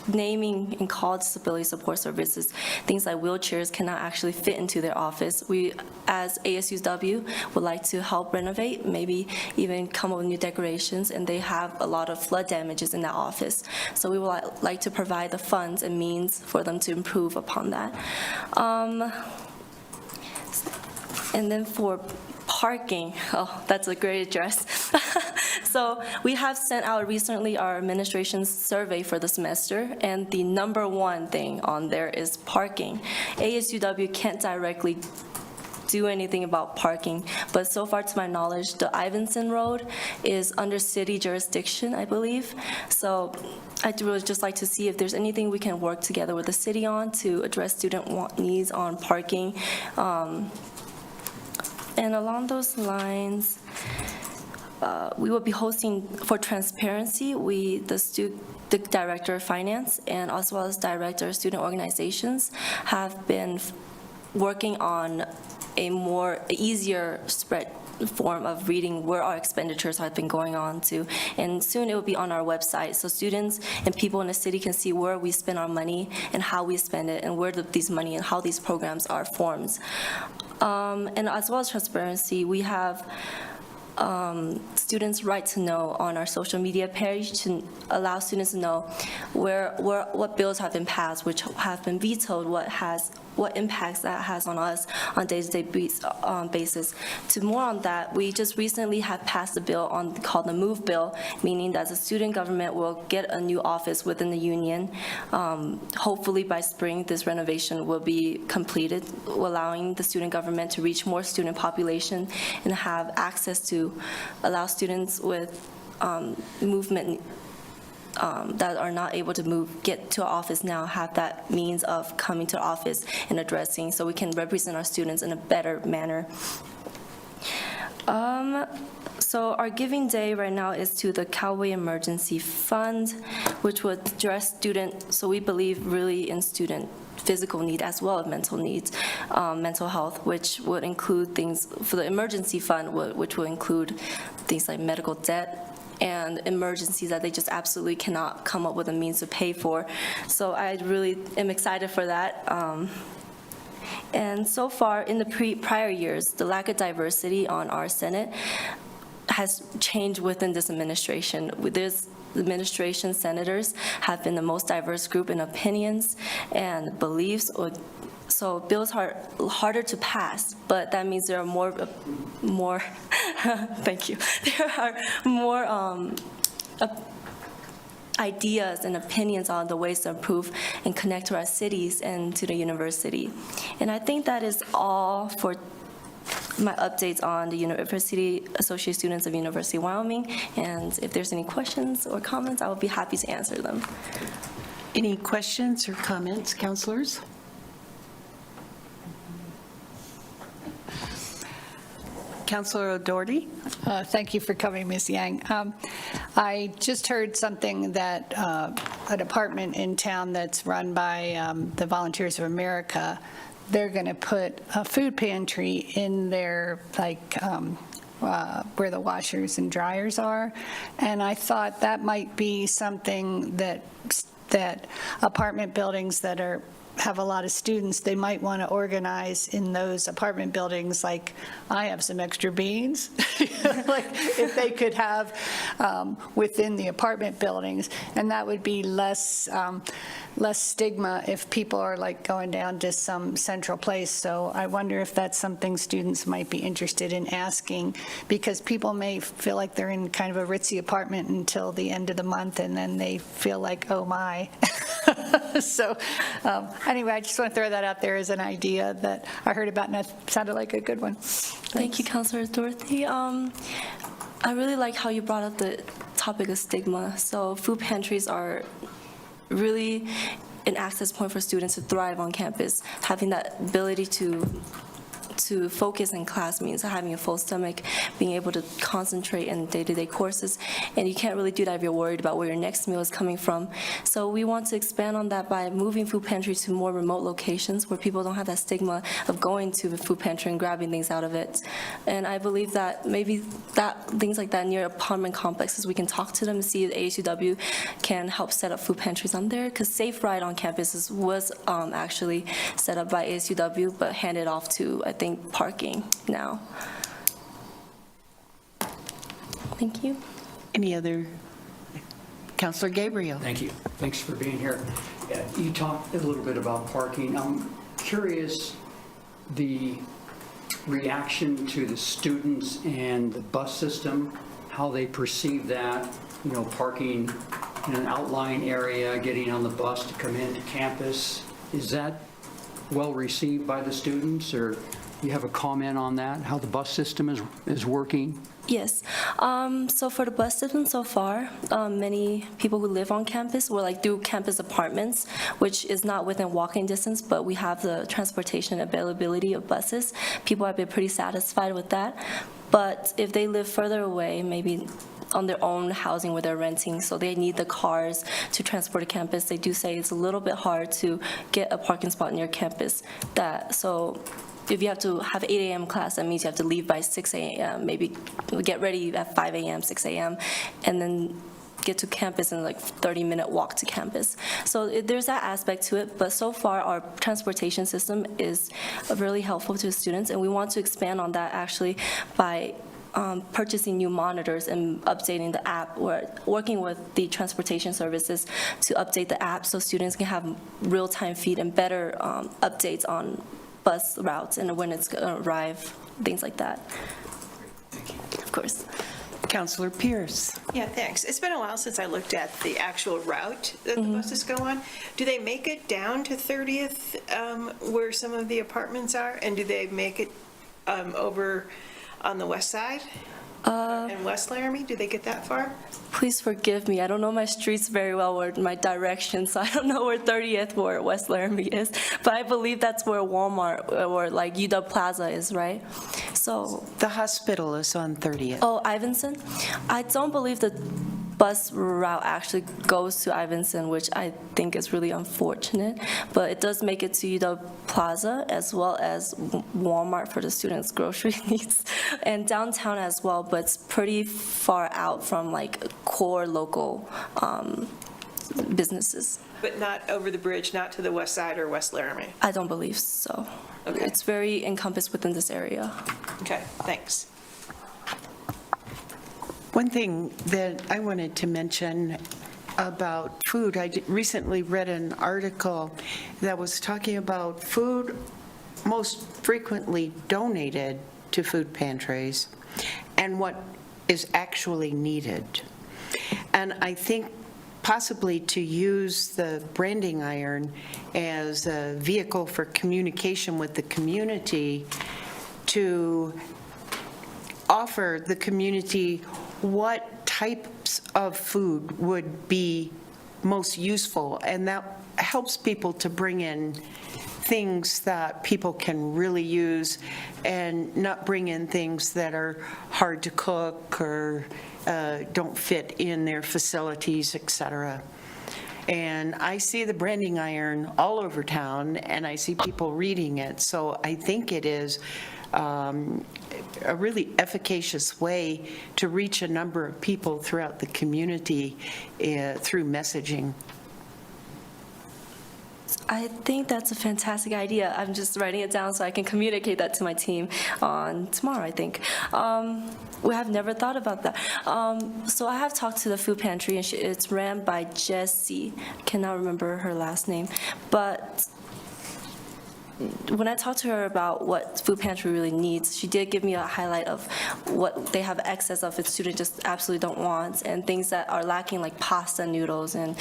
naming and call disability support services, things like wheelchairs cannot actually fit into their office. We, as ASUW, would like to help renovate, maybe even come up with new decorations, and they have a lot of flood damages in that office. So we would like to provide the funds and means for them to improve upon that. And then for parking, that's a great address. So we have sent out recently our administration's survey for the semester, and the #1 thing on there is parking. ASUW can't directly do anything about parking, but so far to my knowledge, the Ivinson Road is under city jurisdiction, I believe. So I'd really just like to see if there's anything we can work together with the city on to address student needs on parking. And along those lines, we will be hosting, for transparency, the Director of Finance and as well as Director of Student Organizations have been working on easier spread form of reading where our expenditures have been going on to. And soon it will be on our website, so students and people in the city can see where we spend our money and how we spend it and where these money and how these programs are formed. And as well as transparency, we have students' right to know on our social media page to allow students to know what bills have been passed, which have been vetoed, what impacts that has on us on day-to-day basis. To more on that, we just recently have passed a bill called the MOVE Bill, meaning that the student government will get a new office within the union. Hopefully by spring, this renovation will be completed, allowing the student government to reach more student population and have access to allow students with movement that are not able to get to our office now, have that means of coming to our office and addressing, so we can represent our students in a better manner. So our giving day right now is to the Cowboy Emergency Fund, which would address so we believe really in student physical need as well as mental needs, mental health, which would include things for the emergency fund, which will include things like medical debt, and emergencies that they just absolutely cannot come up with a means to pay for. So I really am excited for that. And so far, in the prior years, the lack of diversity on our Senate has changed within this administration. This administration senators have been the most diverse group in opinions and beliefs. So bills are harder to pass, but that means there are more thank you. There are more ideas and opinions on the ways to improve and connect to our cities and to the university. And I think that is all for my updates on the University Associate Students of University of Wyoming. And if there's any questions or comments, I will be happy to answer them. Any questions or comments, counselors? Counselor O'Doherty? Thank you for coming, Ms. Yang. I just heard something that a department in town that's run by the Volunteers of America, they're going to put a food pantry in their, where the washers and dryers are. And I thought that might be something that apartment buildings that have a lot of students, they might want to organize in those apartment buildings, like, I have some extra beans, like if they could have within the apartment buildings, and that would be less stigma if people are like going down to some central place. So I wonder if that's something students might be interested in asking, because people may feel like they're in kind of a ritzy apartment until the end of the month, and then they feel like, oh my. So anyway, I just want to throw that out there as an idea that I heard about, and it sounded like a good one. Thank you, Councilor Dorothy. I really like how you brought up the topic of stigma. So food pantries are really an access point for students to thrive on campus. Having that ability to focus in class means having a full stomach, being able to concentrate in day-to-day courses, and you can't really do that if you're worried about where your next meal is coming from. So we want to expand on that by moving food pantries to more remote locations where people don't have that stigma of going to the food pantry and grabbing things out of it. And I believe that maybe things like that near apartment complexes, we can talk to them and see if ASUW can help set up food pantries on there, because Safe Ride on campuses was actually set up by ASUW but handed off to, I think, parking now. Thank you. Any other? Counselor Gabriel? Thank you. Thanks for being here. You talked a little bit about parking. I'm curious, the reaction to the students and the bus system, how they perceive that, parking in an outlying area, getting on the bus to come into campus. Is that well received by the students, or you have a comment on that, how the bus system is working? Yes. So for the bus system so far, many people who live on campus were through campus apartments, which is not within walking distance, but we have the transportation availability of buses. People have been pretty satisfied with that. But if they live further away, maybe on their own housing where they're renting, so they need the cars to transport to campus, they do say it's a little bit hard to get a parking spot near campus. So if you have to have 8 a.m. class, that means you have to leave by 6 a.m., maybe get ready at 5 a.m., 6 a.m., and then get to campus in like 30-minute walk to campus. So there's that aspect to it, but so far our transportation system is really helpful to students, and we want to expand on that actually by purchasing new monitors and updating the app, or working with the transportation services to update the app so students can have real-time feed and better updates on bus routes and when it's going to arrive, things like that. Of course. Counselor Pierce. Yeah, thanks. It's been a while since I looked at the actual route that the buses go on. Do they make it down to 30th where some of the apartments are? And do they make it over on the west side? And West Laramie? Do they get that far? Please forgive me. I don't know my streets very well or my directions, so I don't know where 30th or West Laramie is. But I believe that's where Walmart or like UW Plaza is, right? So. The hospital is on 30th. Oh, Ivinson? I don't believe the bus route actually goes to Ivinson, which I think is really unfortunate. But it does make it to UW Plaza as well as Walmart for the students' grocery needs, and downtown as well. But it's pretty far out from like core local businesses. But not over the bridge, not to the west side or West Laramie? I don't believe so. Okay. It's very encompassed within this area. Okay, thanks. One thing that I wanted to mention about food, I recently read an article that was talking about food most frequently donated to food pantries and what is actually needed. And I think possibly to use the branding iron as a vehicle for communication with the community, to offer the community what types of food would be most useful, and that helps people to bring in things that people can really use and not bring in things that are hard to cook or don't fit in their facilities, et cetera. And I see the branding iron all over town, and I see people reading it, so I think it is a really efficacious way to reach a number of people throughout the community through messaging. I think that's a fantastic idea. I'm just writing it down so I can communicate that to my team on tomorrow, I think. We have never thought about that. So I have talked to the food pantry, and it's ran by Jessie. Cannot remember her last name. But when I talked to her about what food pantry really needs, she did give me a highlight of what they have excess of, and students just absolutely don't want, and things that are lacking like pasta noodles and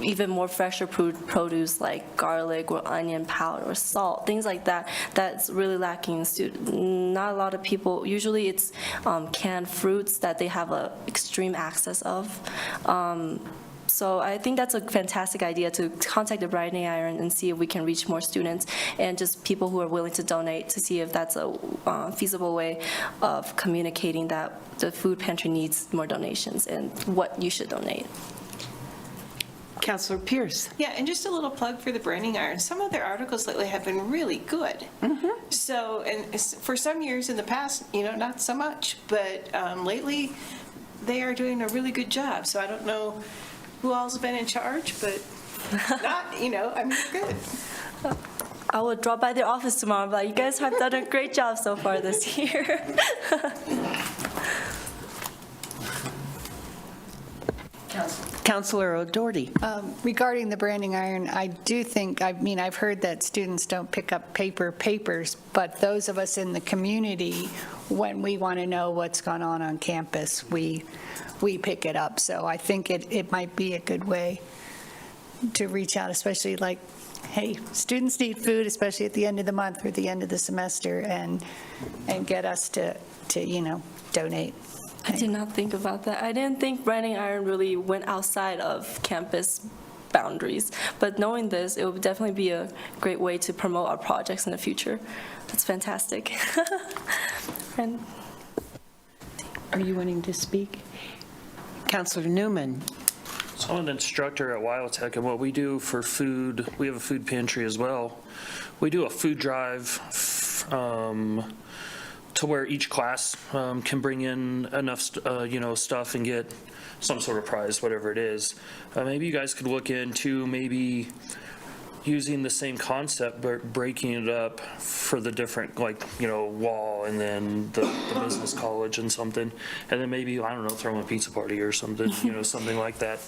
even more fresher produce like garlic or onion powder or salt, things like that, that's really lacking in students. Not a lot of people, usually it's canned fruits that they have a extreme access of. So I think that's a fantastic idea, to contact the branding iron and see if we can reach more students and just people who are willing to donate, to see if that's a feasible way of communicating that the food pantry needs more donations and what you should donate. Councilor Pierce. Yeah, and just a little plug for the branding iron. Some of their articles lately have been really good. So, and for some years in the past, not so much, but lately they are doing a really good job. So I don't know who all's been in charge, but not, good. I will drop by their office tomorrow and be like, you guys have done a great job so far this year. Councilor O'Doherty. Regarding the branding iron, I do think, I've heard that students don't pick up papers, but those of us in the community, when we want to know what's going on campus, we pick it up. So I think it might be a good way to reach out, especially like, hey, students need food, especially at the end of the month or the end of the semester, and get us to donate. I did not think about that. I didn't think branding iron really went outside of campus boundaries. But knowing this, it would definitely be a great way to promote our projects in the future. That's fantastic. And Are you wanting to speak? Councilor Newman. So I'm an instructor at Wyotech, and what we do for food, we have a food pantry as well. we do a food drive to where each class can bring in enough, stuff and get some sort of prize, whatever it is. Maybe you guys could look into maybe using the same concept, but breaking it up for the different, wall and then the business college and something. And then maybe, I don't know, throw a pizza party or something, something like that.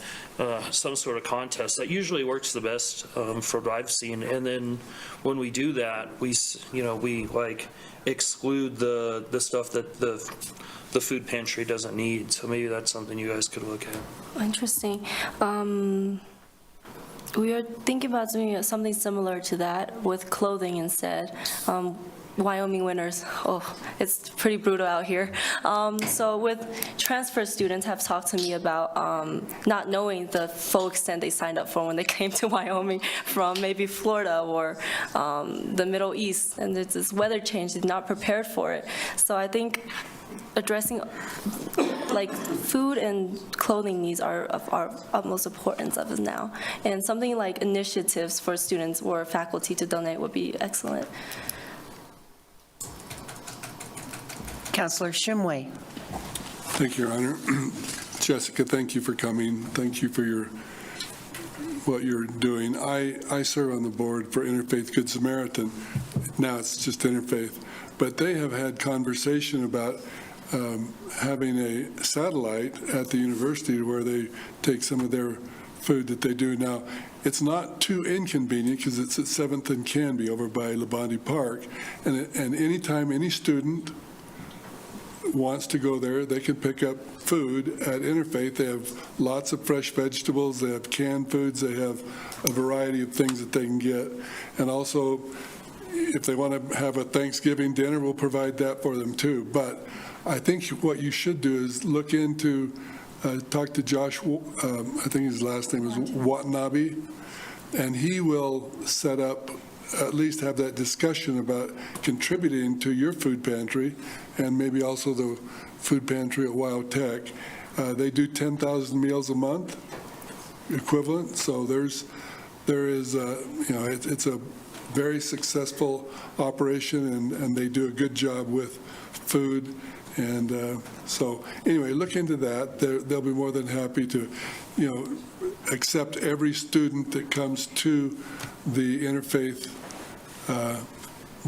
Some sort of contest. That usually works the best for what I've seen. And then when we do that, we exclude the stuff that the food pantry doesn't need. So maybe that's something you guys could look at. Interesting. We are thinking about doing something similar to that with clothing instead. Wyoming winters, it's pretty brutal out here. So with transfer students have talked to me about not knowing the full extent they signed up for when they came to Wyoming from maybe Florida or the Middle East, and there's this weather change, they're not prepared for it. So I think addressing food and clothing needs are of our utmost importance of us now. And something like initiatives for students or faculty to donate would be excellent. Councillor Shimway. Thank you, Your Honor. Jessica, thank you for coming. Thank you for what you're doing. I serve on the board for Interfaith Good Samaritan. Now it's just Interfaith. But they have had conversation about having a satellite at the university where they take some of their food that they do. Now, it's not too inconvenient because it's at 7th and Canby over by Labonte Park. And anytime any student wants to go there, they can pick up food at Interfaith. They have lots of fresh vegetables, they have canned foods, they have a variety of things that they can get. And also, if they want to have a Thanksgiving dinner, we'll provide that for them too. But I think what you should do is look into, talk to Josh, I think his last name is Watanabe, and he will set up, at least have that discussion about contributing to your food pantry and maybe also the food pantry at Wyoming Tech. They do 10,000 meals a month equivalent, so there is, it's a very successful operation, and they do a good job with food. And so anyway, look into that. They'll be more than happy to, accept every student that comes to the Interfaith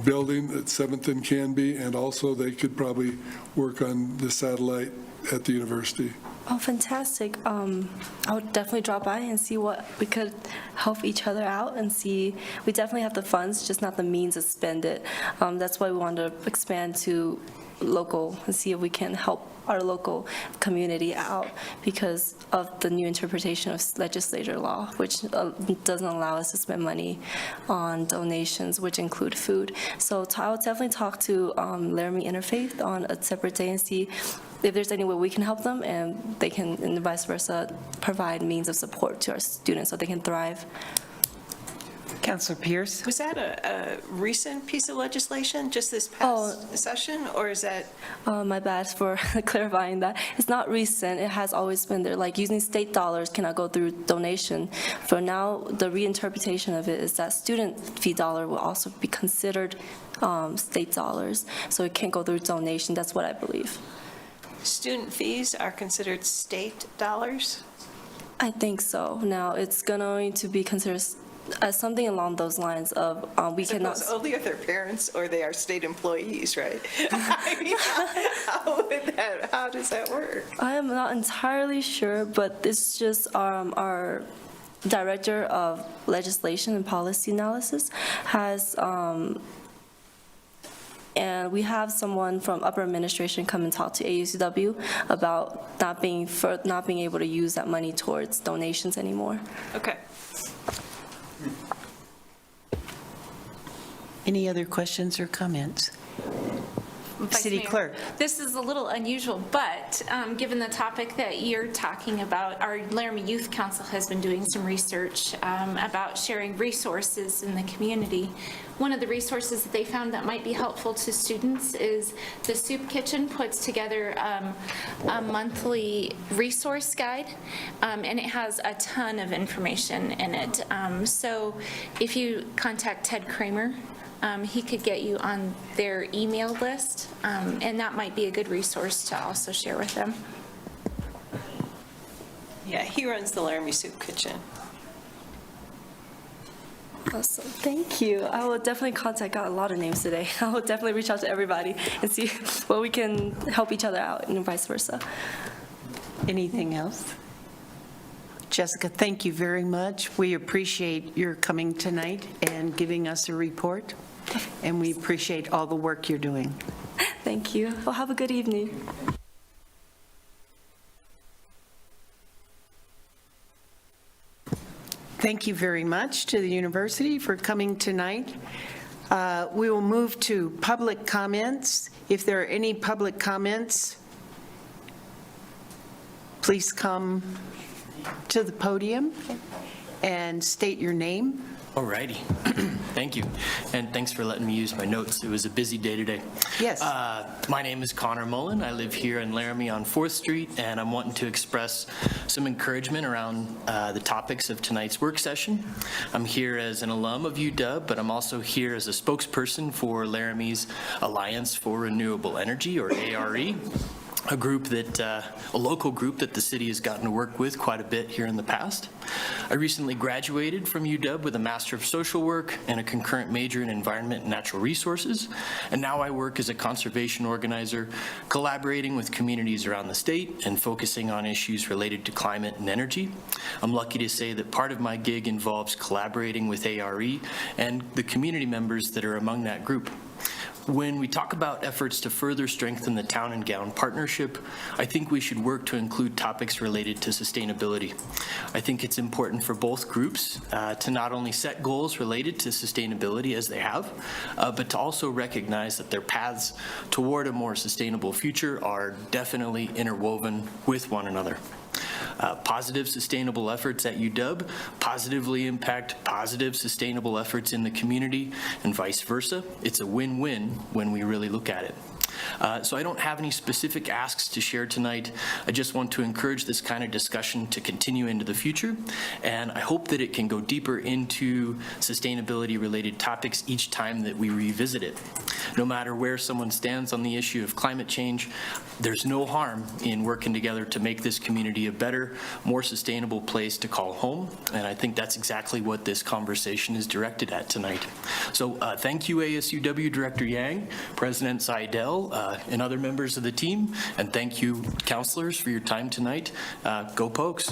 building at 7th and Canby, and also they could probably work on the satellite at the university. Oh, fantastic. I would definitely drop by and see what we could help each other out and see. We definitely have the funds, just not the means to spend it. That's why we wanted to expand to local and see if we can help our local community out because of the new interpretation of legislature law, which doesn't allow us to spend money on donations, which include food. So I'll definitely talk to Laramie Interfaith on a separate day and see if there's any way we can help them, and they can, and vice versa, provide means of support to our students so they can thrive. Councillor Pierce. Was that a recent piece of legislation, just this past session, or is that? My bad for clarifying that. It's not recent. It has always been there. Like using state dollars cannot go through donation. For now, the reinterpretation of it is that student fee dollar will also be considered state dollars, so it can't go through donation. That's what I believe. Student fees are considered state dollars? I think so. Now, it's going to be considered as something along those lines of we cannot. Only if they're parents or they are state employees, right? I mean, how does that work? I am not entirely sure, but it's just our director of legislation and policy analysis has, and we have someone from upper administration come and talk to AUCW about not being able to use that money towards donations anymore. Okay. Any other questions or comments? Vice City Mayor, Clerk. this is a little unusual, but given the topic that you're talking about, our Laramie Youth Council has been doing some research about sharing resources in the community. One of the resources that they found that might be helpful to students is the Soup Kitchen puts together a monthly resource guide, and it has a ton of information in it. So if you contact Ted Kramer, he could get you on their email list, and that might be a good resource to also share with them. Yeah, he runs the Laramie Soup Kitchen. Awesome, thank you. I will definitely contact, got a lot of names today. I will definitely reach out to everybody and see what we can help each other out and vice versa. Anything else? Jessica, thank you very much. We appreciate your coming tonight and giving us a report, and we appreciate all the work you're doing. Thank you. Well, have a good evening. Thank you very much to the university for coming tonight. We will move to public comments. If there are any public comments, please come to the podium and state your name. All righty. Thank you. And thanks for letting me use my notes. It was a busy day today. Yes. My name is Connor Mullen. I live here in Laramie on 4th Street, and I'm wanting to express some encouragement around the topics of tonight's work session. I'm here as an alum of UW, but I'm also here as a spokesperson for Laramie's Alliance for Renewable Energy, or ARE. A group that, a local group that the city has gotten to work with quite a bit here in the past. I recently graduated from UW with a Master of Social Work and a concurrent major in Environment and Natural Resources, and now I work as a conservation organizer, collaborating with communities around the state and focusing on issues related to climate and energy. I'm lucky to say that part of my gig involves collaborating with ARE and the community members that are among that group. When we talk about efforts to further strengthen the Town and Gown partnership, I think we should work to include topics related to sustainability. I think it's important for both groups to not only set goals related to sustainability as they have, but to also recognize that their paths toward a more sustainable future are definitely interwoven with one another. Positive sustainable efforts at UW positively impact positive sustainable efforts in the community and vice versa. It's a win-win when we really look at it. So I don't have any specific asks to share tonight. I just want to encourage this kind of discussion to continue into the future, and I hope that it can go deeper into sustainability-related topics each time that we revisit it. No matter where someone stands on the issue of climate change, there's no harm in working together to make this community a better, more sustainable place to call home, and I think that's exactly what this conversation is directed at tonight. So thank you, ASUW Director Yang, President Seidel, and other members of the team, and thank you, counselors, for your time tonight. Go Pokes.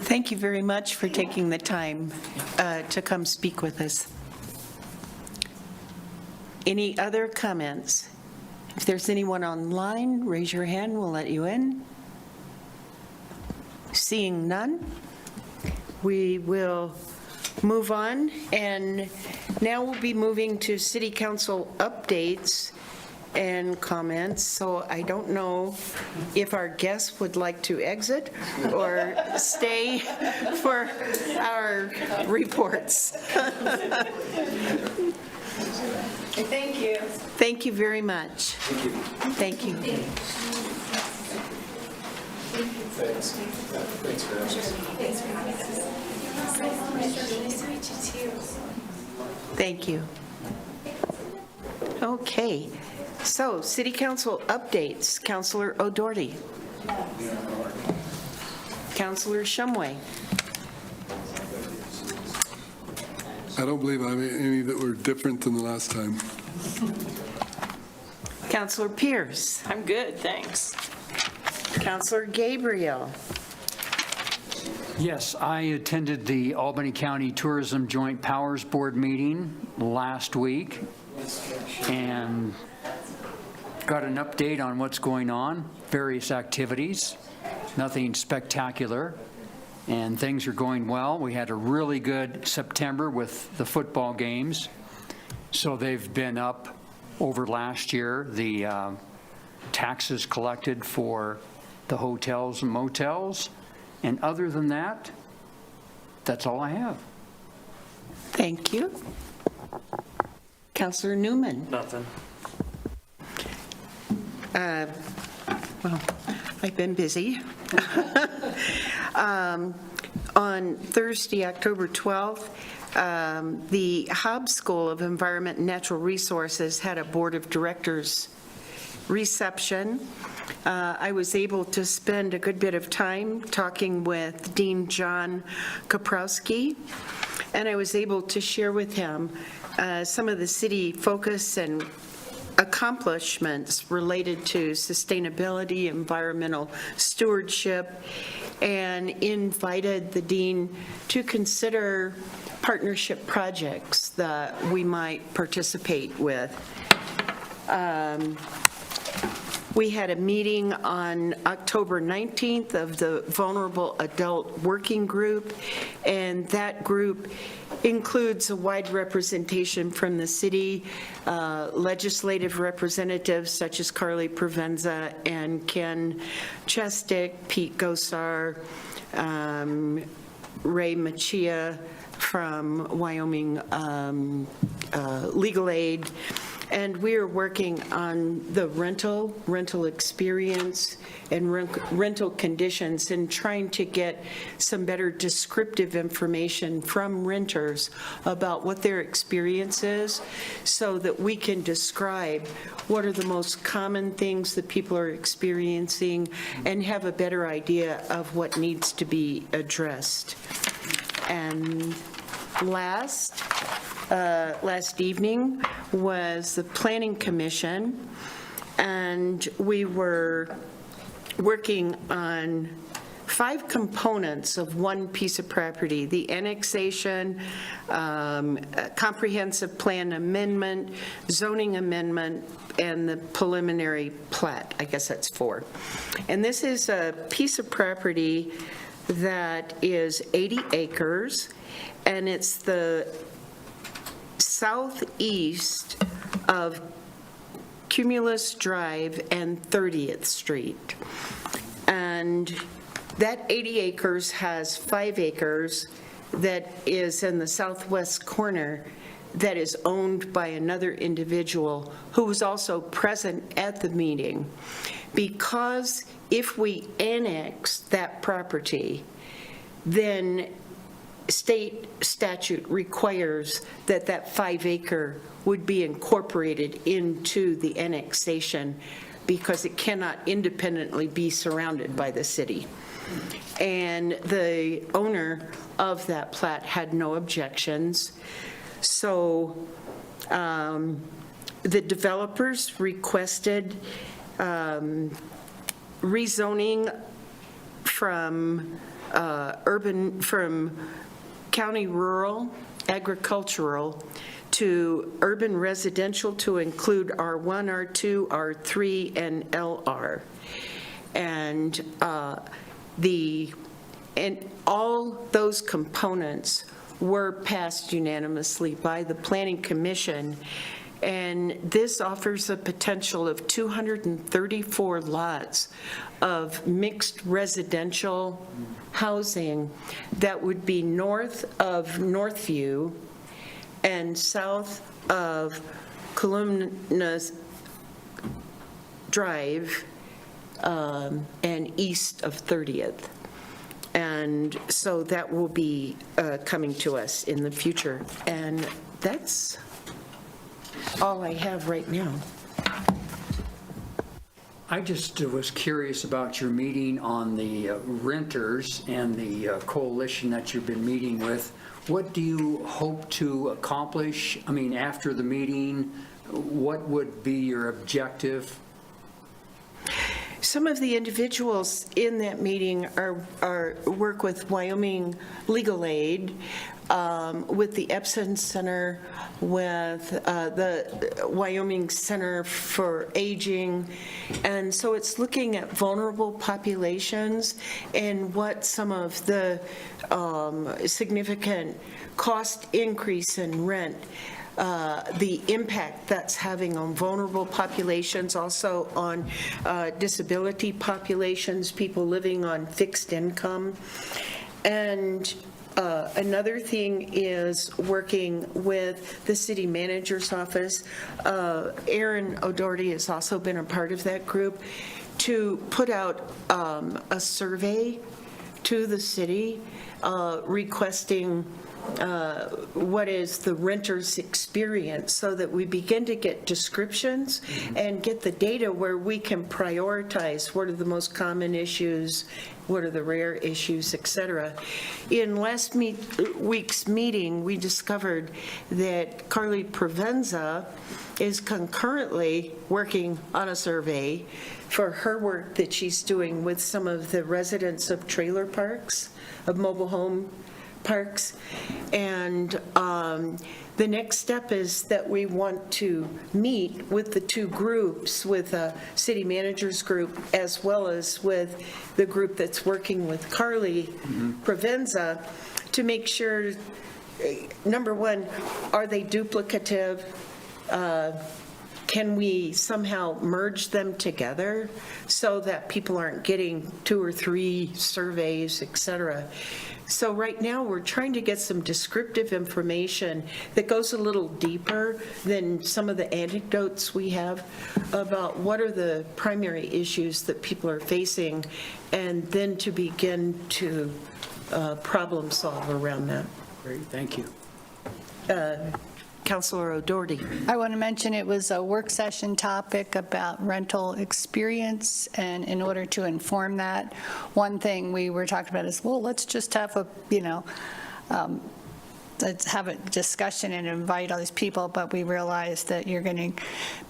Thank you very much for taking the time to come speak with us. Any other comments? If there's anyone online, raise your hand, we'll let you in. Seeing none, we will move on, and now we'll be moving to City Council updates and comments. So I don't know if our guests would like to exit or stay for our reports. Thank you. Thank you very much. Thank you. Thank you. Okay, so City Council updates. Councilor O'Doherty. Councilor Shumway. I don't believe I have any that were different than the last time. Councilor Pierce. I'm good, thanks. Councilor Gabriel. Yes, I attended the Albany County Tourism Joint Powers Board meeting last week and got an update on what's going on, various activities, nothing spectacular, and things are going well. We had a really good September with the football games, so they've been up over last year, the taxes collected for the hotels and motels. And other than that, that's all I have. Thank you. Counselor Newman. Nothing. Well, I've been busy. On Thursday, October 12th, the Hobbs School of Environment and Natural Resources had a Board of Directors reception. I was able to spend a good bit of time talking with Dean John Kaprowski, and I was able to share with him some of the city focus and accomplishments related to sustainability, environmental stewardship, and invited the dean to consider partnership projects that we might participate with. We had a meeting on October 19th of the Vulnerable Adult Working Group, and that group includes a wide representation from the city, legislative representatives such as Carly Provenza and Ken Chestick, Pete Gosar, Ray Machia from Wyoming Legal Aid. And we are working on the rental experience and rental conditions, and trying to get some better descriptive information from renters about what their experience is, so that we can describe what are the most common things that people are experiencing and have a better idea of what needs to be addressed. And last evening was the Planning Commission, and we were working on 5 components of one piece of property: the annexation, comprehensive plan amendment, zoning amendment, and the preliminary plat. I guess that's 4. And this is a piece of property that is 80 acres, and it's the southeast of Cumulus Drive and 30th Street. And that 80 acres has 5 acres that is in the southwest corner that is owned by another individual who was also present at the meeting. Because if we annex that property, then state statute requires that that 5-acre would be incorporated into the annexation, because it cannot independently be surrounded by the city. And the owner of that plat had no objections. So the developers requested rezoning from county rural agricultural to urban residential, to include R1, R2, R3, and LR. And all those components were passed unanimously by the Planning Commission, and this offers a potential of 234 lots of mixed residential housing that would be north of Northview and south of Columna Drive and east of 30th. And so that will be coming to us in the future. And that's all I have right now. I just was curious about your meeting on the renters and the coalition that you've been meeting with. What do you hope to accomplish? I mean, after the meeting, what would be your objective? Some of the individuals in that meeting are work with Wyoming Legal Aid, with the Epson Center, with the Wyoming Center for Aging. And so it's looking at vulnerable populations and what some of the significant cost increase in rent the impact that's having on vulnerable populations, also on disability populations, people living on fixed income. And another thing is working with the city manager's office. Aaron O'Doherty has also been a part of that group to put out a survey to the city requesting what is the renter's experience, so that we begin to get descriptions and get the data where we can prioritize what are the most common issues, what are the rare issues, et cetera. In last week's meeting, we discovered that Carly Provenza is concurrently working on a survey for her work that she's doing with some of the residents of trailer parks, of mobile home parks. And the next step is that we want to meet with the two groups, with a city manager's group as well as with the group that's working with Carly Provenza, to make sure, number one, are they duplicative? Can we somehow merge them together so that people aren't getting 2 or 3 surveys, et cetera? So right now, we're trying to get some descriptive information that goes a little deeper than some of the anecdotes we have about what are the primary issues that people are facing, and then to begin to problem solve around that. Great, thank you. Councilor O'Doherty. I want to mention it was a work session topic about rental experience, and in order to inform that, one thing we were talking about is, well, let's just have a, let's have a discussion and invite all these people, but we realized that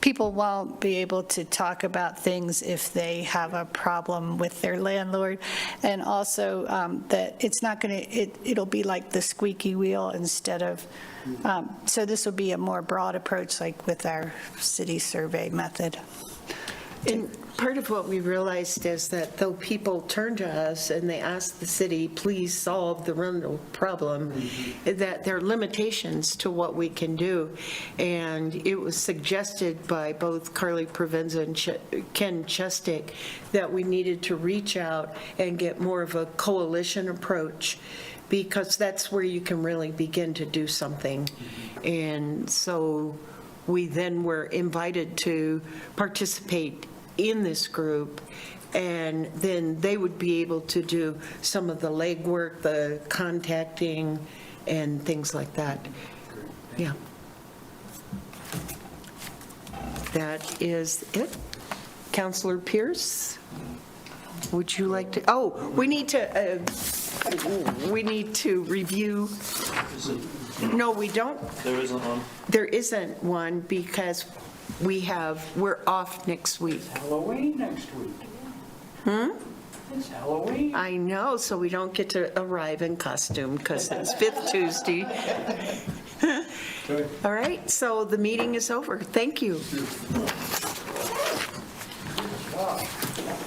people won't be able to talk about things if they have a problem with their landlord, and also that it's not going to, it'll be like the squeaky wheel instead of, so this will be a more broad approach, like with our city survey method. And part of what we realized is that though people turn to us and they ask the city, please solve the rental problem, that there are limitations to what we can do. And it was suggested by both Carly Provenza and Ken Chestick that we needed to reach out and get more of a coalition approach, because that's where you can really begin to do something. And so we then were invited to participate in this group, and then they would be able to do some of the legwork, the contacting, and things like that. Yeah. That is it. Councilor Pierce, would you like to, we need to review. No, we don't. There isn't one. There isn't one because we're off next week. Halloween next week. It's Halloween. I know, so we don't get to arrive in costume because it's Fifth Tuesday. All right, so the meeting is over. Thank you.